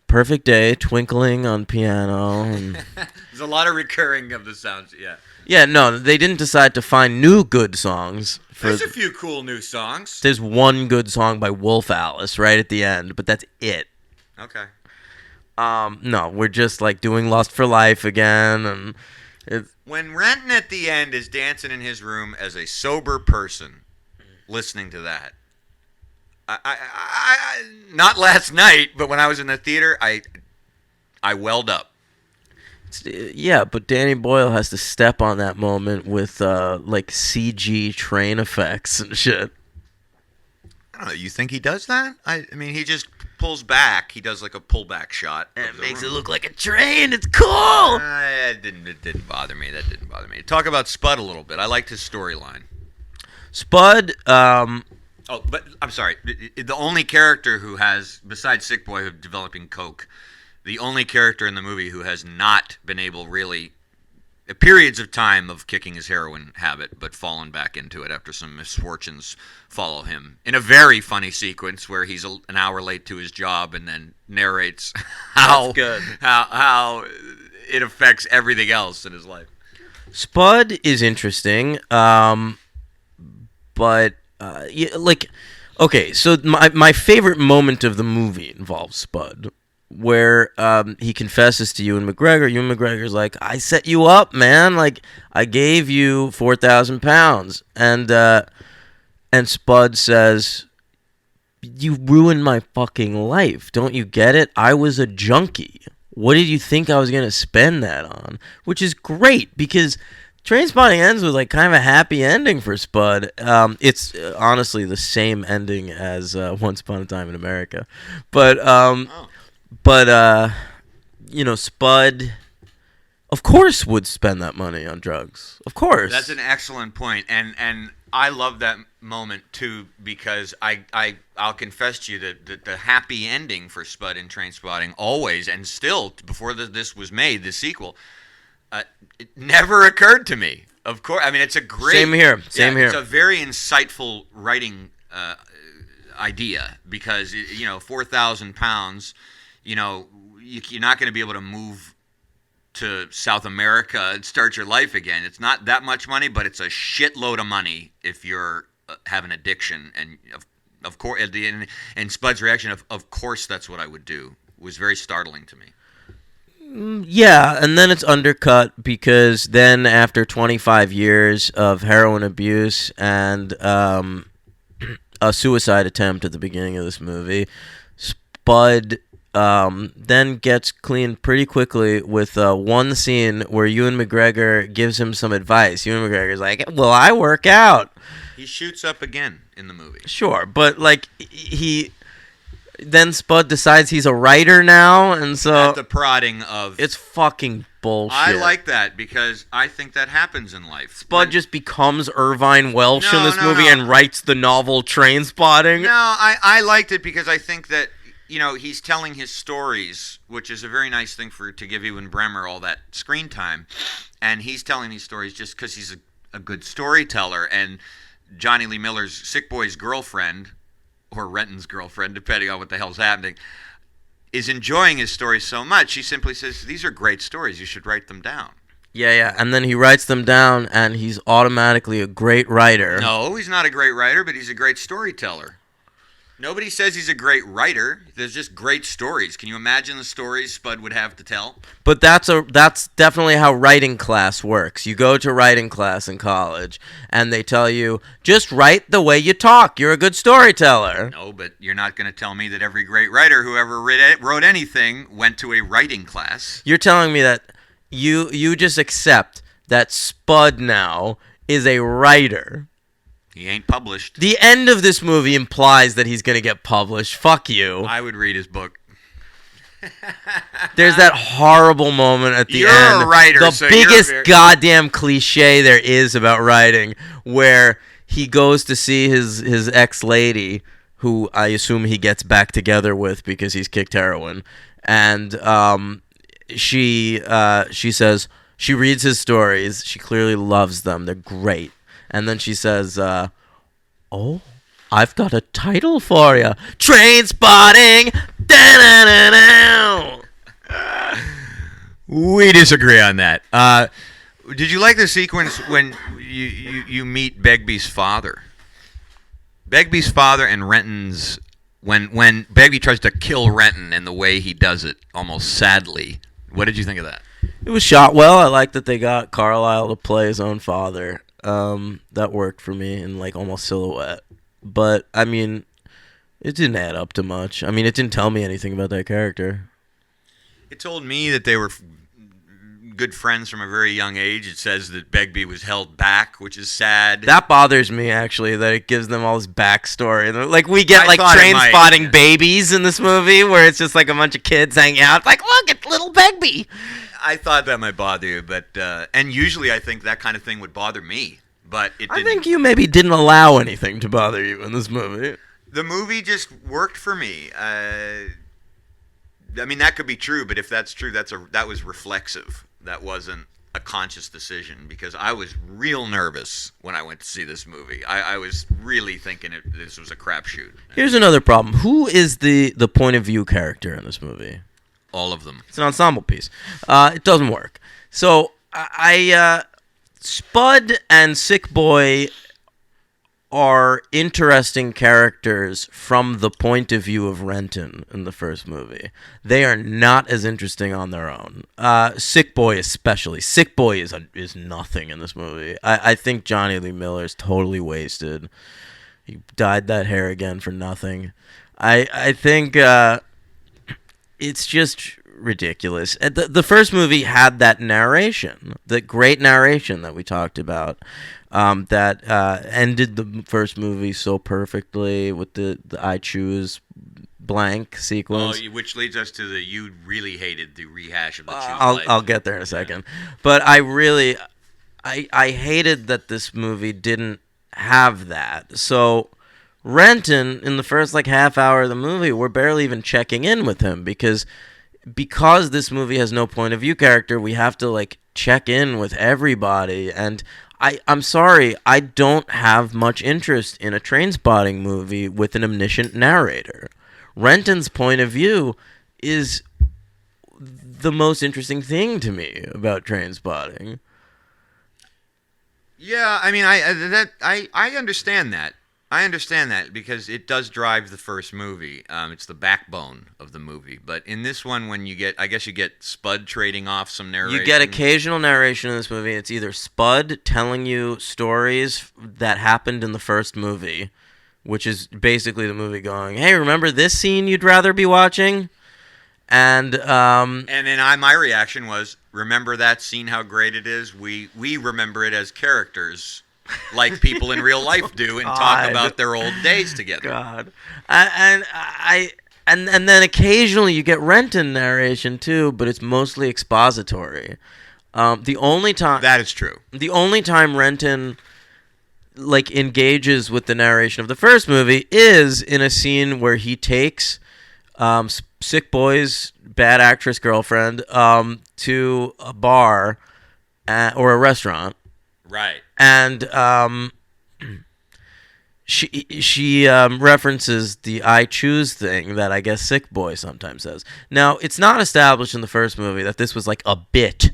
Perfect Day, twinkling on piano. And there's a lot of recurring of the sounds, yeah. Yeah, no, they didn't decide to find new good songs. There's a few cool new songs. There's one good song by Wolf Alice right at the end, but that's it. Okay. No, we're just like doing Lust for Life again, and when Renton at the end is dancing in his room as a sober person, listening to that. I not last night, but when I was in the theater, I welled up. Yeah, but Danny Boyle has to step on that moment with CG train effects and shit. I don't know. You think he does that? I mean, he just pulls back. He does like a pullback shot. And it makes it look like a train. It's cool. It didn't bother me. That didn't bother me. Talk about Spud a little bit. I liked his storyline. Spud. Oh, but I'm sorry. The only character who has, besides Sick Boy, who's developing coke, the only character in the movie who has not been able really, periods of time of kicking his heroin habit, but fallen back into it after some misfortunes follow him in a very funny sequence where he's an hour late to his job and then narrates how it affects everything else in his life. Spud is interesting, but okay, so my favorite moment of the movie involves Spud, where he confesses to Ewan McGregor. Ewan McGregor's like, I set you up, man. Like, I gave you 4,000 pounds. And Spud says, you ruined my fucking life. Don't you get it? I was a junkie. What did you think I was going to spend that on? Which is great, because Trainspotting ends with like kind of a happy ending for Spud. It's honestly the same ending as Once Upon a Time in America. But Spud, of course, would spend that money on drugs. Of course. That's an excellent point, and I love that. moment too, because I'll confess to you that the happy ending for Spud in Trainspotting always, and still before this was made, the sequel, it never occurred to me. Of course, I mean it's a great. Same here. Same here. It's a very insightful writing idea because 4,000 pounds. You're not going to be able to move to South America and start your life again. It's not that much money, but it's a shitload of money if you're have an addiction. And of course, and Spud's reaction of course that's what I would do was very startling to me. Yeah, and then it's undercut because then after 25 years of heroin abuse and a suicide attempt at the beginning of this movie, Spud then gets clean pretty quickly with one scene where Ewan McGregor gives him some advice. Ewan McGregor's like, well, I work out. He shoots up again in the movie. Sure, but like then Spud decides he's a writer now, and so at the prodding of it's fucking bullshit. I like that because I think that happens in life. Spud just becomes Irvine Welsh in this movie and writes the novel Trainspotting. No, I liked it because I think that he's telling his stories, which is a very nice thing to give Ewan Bremer all that screen time, and he's telling these stories just because he's a good storyteller. And Johnny Lee Miller's Sick Boy's girlfriend, or Renton's girlfriend, depending on what the hell's happening, is enjoying his stories so much, she simply says, these are great stories, you should write them down. Yeah, and then he writes them down, and he's automatically a great writer. No, he's not a great writer, but he's a great storyteller. Nobody says he's a great writer. There's just great stories. Can you imagine the stories Spud would have to tell? But that's definitely how writing class works. You go to writing class in college, and they tell you, just write the way you talk. You're a good storyteller. No, but you're not going to tell me that every great writer who ever wrote anything went to a writing class. You're telling me that you just accept that Spud now is a writer. He ain't published. The end of this movie implies that he's going to get published. Fuck you. I would read his book. There's that horrible moment at the you're end. You're a writer, the so biggest goddamn cliche there is about writing, where he goes to see his ex-lady, who I assume he gets back together with because he's kicked heroin, and she says she reads his stories. She clearly loves them. They're great. And then she says, oh, I've got a title for you. Trainspotting! Da-da-da-da! We disagree on that. Did you like the sequence when you meet Begbie's father? Begbie's father and Renton's... When Begbie tries to kill Renton and the way he does it, almost sadly. What did you think of that? It was shot well. I like that they got Carlisle to play his own father. That worked for me in like almost silhouette. But I mean, it didn't add up to much. I mean, it didn't tell me anything about that character. It told me that they were good friends from a very young age. It says that Begbie was held back, which is sad. That bothers me actually, that it gives them all this backstory. Like we get like Trainspotting babies in this movie, where it's just like a bunch of kids hanging out. It's like, look, it's little Begbie. I thought that might bother you, but and usually I think that kind of thing would bother me, but it didn't. I think you maybe didn't allow anything to bother you in this movie. The movie just worked for me. I mean, that could be true, but if that's true, that was reflexive. That wasn't a conscious decision, because I was real nervous when I went to see this movie. I was really thinking this was a crapshoot. Here's another problem. Who is the point of view character in this movie? All of them. It's an ensemble piece. It doesn't work. So Spud and Sick Boy are interesting characters from the point of view of Renton in the first movie. They are not as interesting on their own. Sick Boy especially. Sick Boy is nothing in this movie. I think Johnny Lee Miller is totally wasted. He dyed that hair again for nothing. I think it's just ridiculous. The first movie had that narration, the great narration that we talked about, that ended the first movie so perfectly with the I choose blank sequence. Oh, which leads us to you really hated the rehash of the choose life. I'll get there in a second. But I hated that this movie didn't have that. So Renton, in the first like half hour of the movie, we're barely even checking in with him because this movie has no point of view character. We have to like check in with everybody, and I'm sorry, I don't have much interest in a Trainspotting movie with an omniscient narrator. Renton's point of view is the most interesting thing to me about Trainspotting. Yeah, I mean, I understand that. I understand that because it does drive the first movie. It's the backbone of the movie. But in this one, when you get, I guess you get Spud trading off some narration. You get occasional narration in this movie. It's either Spud telling you stories that happened in the first movie, which is basically the movie going, "Hey, remember this scene you'd rather be watching?" And then my reaction was, remember that scene, how great it is? We remember it as characters, like people in real life do, and talk about their old days together. God, and then occasionally you get Renton narration too, but it's mostly expository. The only time that is true. The only time Renton like engages with the narration of the first movie is in a scene where he takes Sick Boy's bad actress girlfriend to a bar or a restaurant. Right. And she references the "I choose" thing that I guess Sick Boy sometimes says. Now, it's not established in the first movie that this was like a bit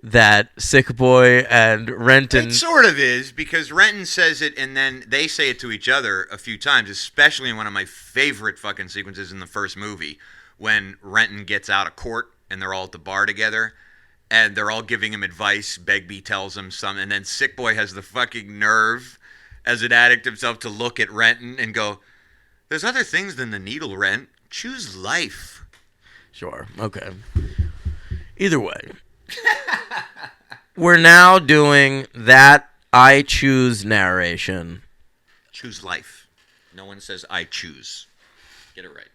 that Sick Boy and Renton... It sort of is, because Renton says it and then they say it to each other a few times, especially in one of my favorite fucking sequences in the first movie, when Renton gets out of court and they're all at the bar together and they're all giving him advice. Begbie tells him some, and then Sick Boy has the fucking nerve as an addict himself to look at Renton and go, "There's other things than the needle, Rent. Choose life." Sure. Okay. Either way. We're now doing that "I choose" narration. Choose life. No one says "I choose." Get it right.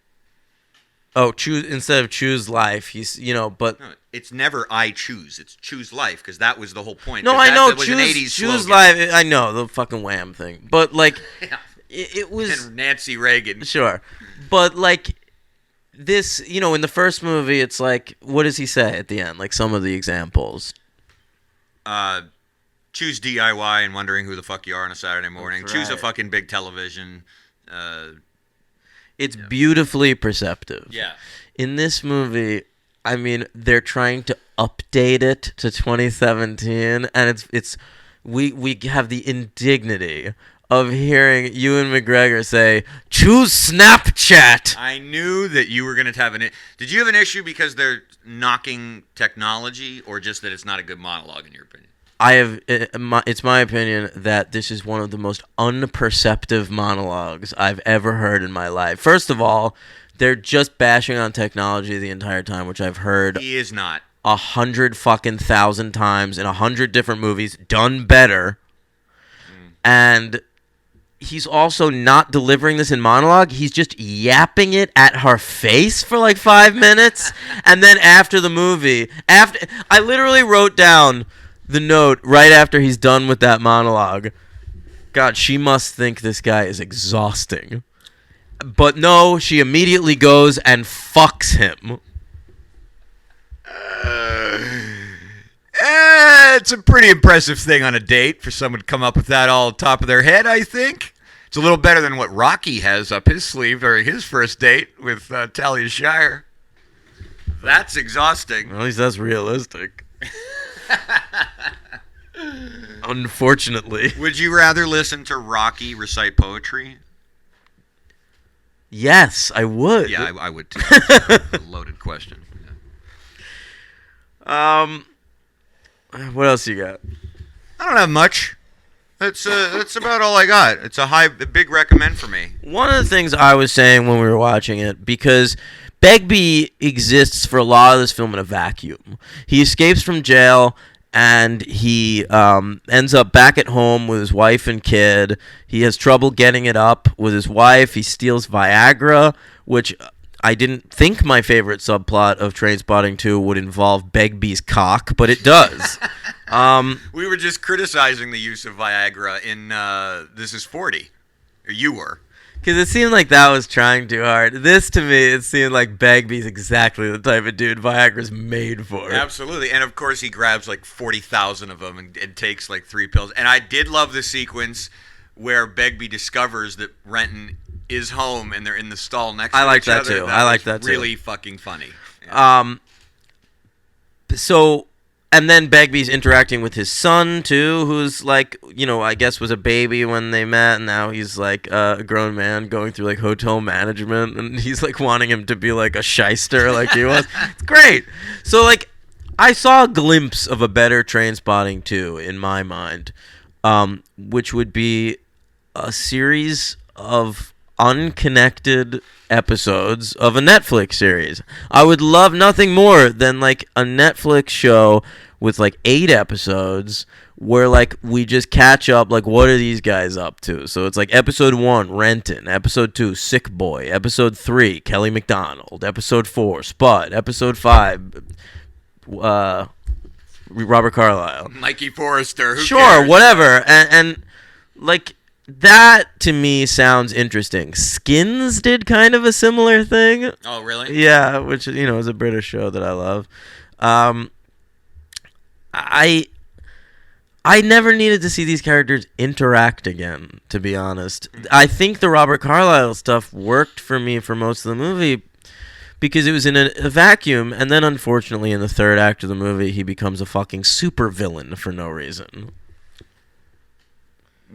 Oh, choose instead of choose life. He's, but no, it's never "I choose." It's choose life, because that was the whole point. No, I know. That was an 80s choose slogan. life. I know the fucking Wham thing, but like, yeah. it was and Nancy Reagan. Sure, but like this, in the first movie, it's like, what does he say at the end? Like some of the examples. Choose DIY and wondering who the fuck you are on a Saturday morning. That's Choose a right. fucking big television. It's beautifully perceptive. Yeah. In this movie, I mean, they're trying to update it to 2017, and we have the indignity of hearing Ewan McGregor say, "Choose Snapchat." I knew that you were going to have Did you have an issue because they're knocking technology, or just that it's not a good monologue in your opinion? It's my opinion that this is one of the most unperceptive monologues I've ever heard in my life. First of all, they're just bashing on technology the entire time, which I've heard He is not 100,000 times in 100 different movies, done better. And he's also not delivering this in monologue. He's just yapping it at her face for like 5 minutes. And then after the movie, I literally wrote down the note right after he's done with that monologue. God, she must think this guy is exhausting. But no, she immediately goes and fucks him. It's a pretty impressive thing on a date for someone to come up with that all top of their head, I think. It's a little better than what Rocky has up his sleeve during his first date with Talia Shire. That's exhausting. At least that's realistic. Unfortunately. Would you rather listen to Rocky recite poetry? Yes, I would. Yeah, I would too. That's a loaded question. Yeah. What else you got? I don't have much. That's about all I got. It's a big recommend for me. One of the things I was saying when we were watching it, because Begbie exists for a lot of this film in a vacuum. He escapes from jail, and he ends up back at home with his wife and kid. He has trouble getting it up with his wife. He steals Viagra, which I didn't think my favorite subplot of Trainspotting 2 would involve Begbie's cock, but it does. We were just criticizing the use of Viagra in This Is 40. Or you were. Because it seemed like that was trying too hard. This, to me, it seemed like Begbie's exactly the type of dude Viagra's made for. Absolutely. And, of course, he grabs like 40,000 of them and takes like 3 pills. And I did love the sequence where Begbie discovers that Renton is home and they're in the stall next to each other. I like that too. Really fucking funny. Yeah. So, and then Begbie's interacting with his son too, who's like, I guess was a baby when they met, and now he's like a grown man going through like hotel management, and he's like wanting him to be like a shyster like he was. It's great. So like, I saw a glimpse of a better Trainspotting 2 in my mind, which would be a series of unconnected episodes of a Netflix series. I would love nothing more than like a Netflix show with like 8 episodes where like we just catch up, like what are these guys up to? So it's like episode 1, Renton, episode 2, Sick Boy, episode 3, Kelly MacDonald, episode 4, Spud, episode 5, Robert Carlyle, Mikey Forrester, who sure cares? Whatever. And like that to me sounds interesting. Skins did kind of a similar thing. Oh, really? Yeah, which is a British show that I love. I never needed to see these characters interact again, to be honest. I think the Robert Carlyle stuff worked for me for most of the movie because it was in a vacuum, and then unfortunately in the third act of the movie he becomes a fucking supervillain for no reason.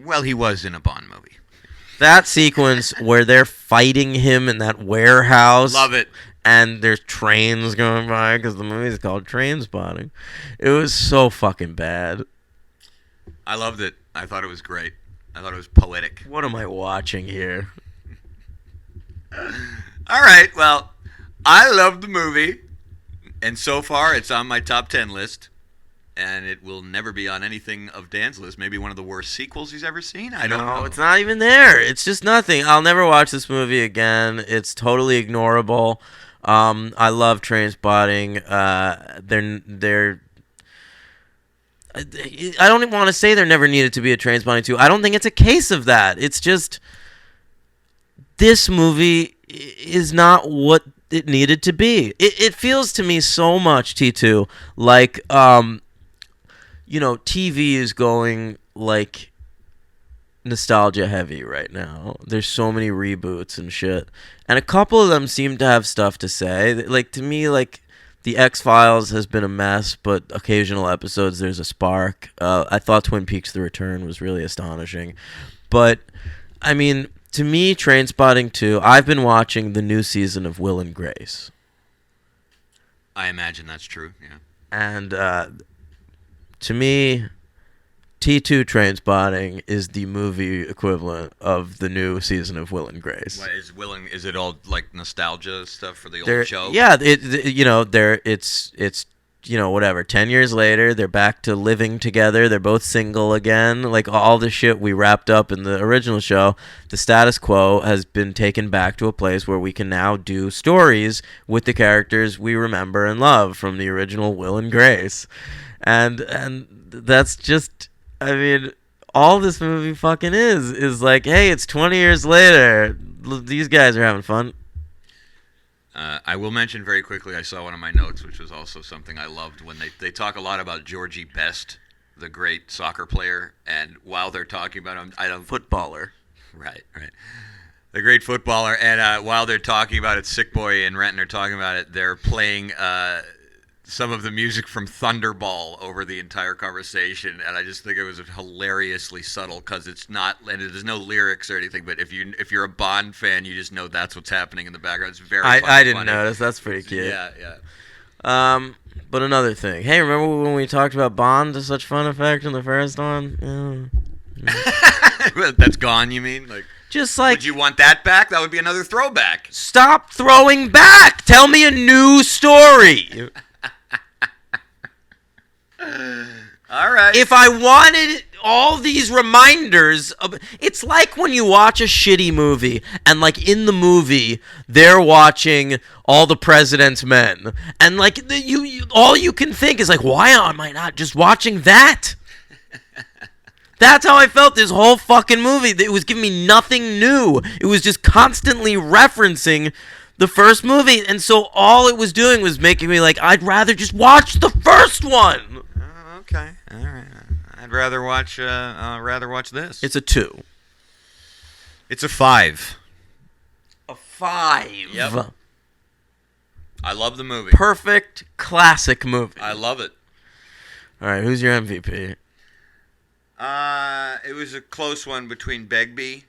Well, he was in a Bond movie. That sequence where they're fighting him in that warehouse. Love it. And there's trains going by because the movie's called Trainspotting. It was so fucking bad. I loved it. I thought it was great. I thought it was poetic. What am I watching here? All right. Well, I loved the movie. And so far, it's on my top 10 list. And it will never be on anything of Dan's list. Maybe one of the worst sequels he's ever seen. I don't know. No, it's not even there. It's just nothing. I'll never watch this movie again. It's totally ignorable. I love Trainspotting. They're. I don't even want to say there never needed to be a Trainspotting 2. I don't think it's a case of that. It's just this movie is not what it needed to be. It feels to me so much, T2, like TV is going like nostalgia heavy right now. There's so many reboots and shit, and a couple of them seem to have stuff to say. Like to me, like the X-Files has been a mess, but occasional episodes there's a spark. I thought Twin Peaks: The Return was really astonishing, but I mean, to me, Trainspotting 2. I've been watching the new season of Will and Grace. I imagine that's true. Yeah, and to me, T2 Trainspotting is the movie equivalent of the new season of Will and Grace. What is it all like nostalgia stuff for the old show? Yeah, it's whatever. 10 years later, they're back to living together. They're both single again. Like all the shit we wrapped up in the original show, the status quo has been taken back to a place where we can now do stories with the characters we remember and love from the original Will and Grace. And that's just, I mean, all this movie fucking is like, hey, it's 20 years later. These guys are having fun. I will mention very quickly, I saw one of my notes, which was also something I loved, when they talk a lot about Georgie Best, the great soccer player, and while they're talking about him, footballer. Right. The great footballer, and while they're talking about it, Sick Boy and Renton are talking about it, they're playing some of the music from Thunderball over the entire conversation, and I just think it was hilariously subtle because it's not, and there's no lyrics or anything. But if you're a Bond fan, you just know that's what's happening in the background. It's very. I didn't notice. That's pretty cute. Yeah. But another thing. Hey, remember when we talked about Bond to such fun effect in the first one? Yeah. That's gone. You mean like? Just like. Would you want that back? That would be another throwback. Stop throwing back. Tell me a new story. All right. If I wanted all these reminders of, it's like when you watch a shitty movie and like in the movie they're watching All the President's Men and like all you can think is like, why am I not just watching that? That's how I felt this whole fucking movie. It was giving me nothing new. It was just constantly referencing the first movie, and so all it was doing was making me like, I'd rather just watch the first one. Okay, all right. I'd rather watch this. It's a 2. It's a 5. A 5. Yep. I love the movie. Perfect classic movie. I love it. All right, who's your MVP? It was a close one between Begbie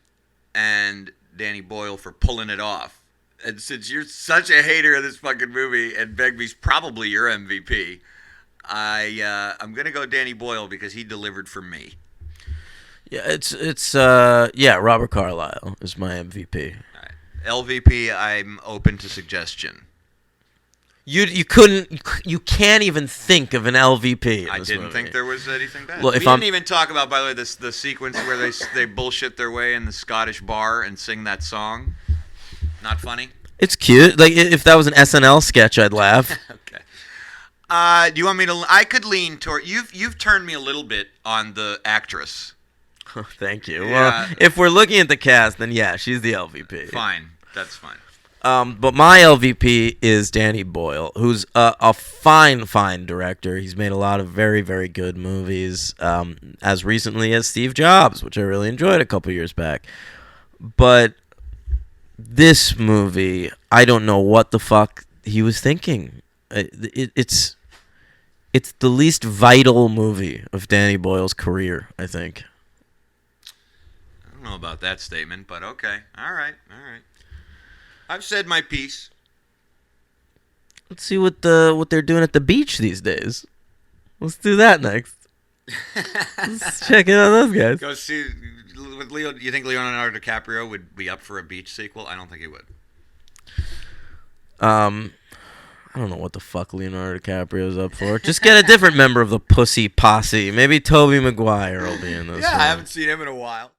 and Danny Boyle for pulling it off. And since you're such a hater of this fucking movie, and Begbie's probably your MVP, I'm gonna go Danny Boyle because he delivered for me. Yeah, Robert Carlyle is my MVP. All right. LVP, I'm open to suggestion. You can't even think of an LVP. I didn't think there was anything bad. Well, we didn't even talk about, by the way, the sequence where they bullshit their way in the Scottish bar and sing that song. Not funny. It's cute. Like if that was an SNL sketch, I'd laugh. Okay. Do you want me to? I could lean toward you've turned me a little bit on the actress. Thank you. Yeah. Well, if we're looking at the cast, then yeah, she's the LVP. Fine, that's fine. But my LVP is Danny Boyle, who's a fine director. He's made a lot of very, very good movies, as recently as Steve Jobs, which I really enjoyed a couple years back. But this movie, I don't know what the fuck he was thinking. It's the least vital movie of Danny Boyle's career, I think. I don't know about that statement, but okay. All right. I've said my piece. Let's see what they're doing at the beach these days. Let's do that next. Let's check in on those guys. Go see with Leo. You think Leonardo DiCaprio would be up for a beach sequel? I don't think he would. I don't know what the fuck Leonardo DiCaprio's up for. Just get a different member of the Pussy Posse. Maybe Tobey Maguire will be in this. Yeah, one. I haven't seen him in a while.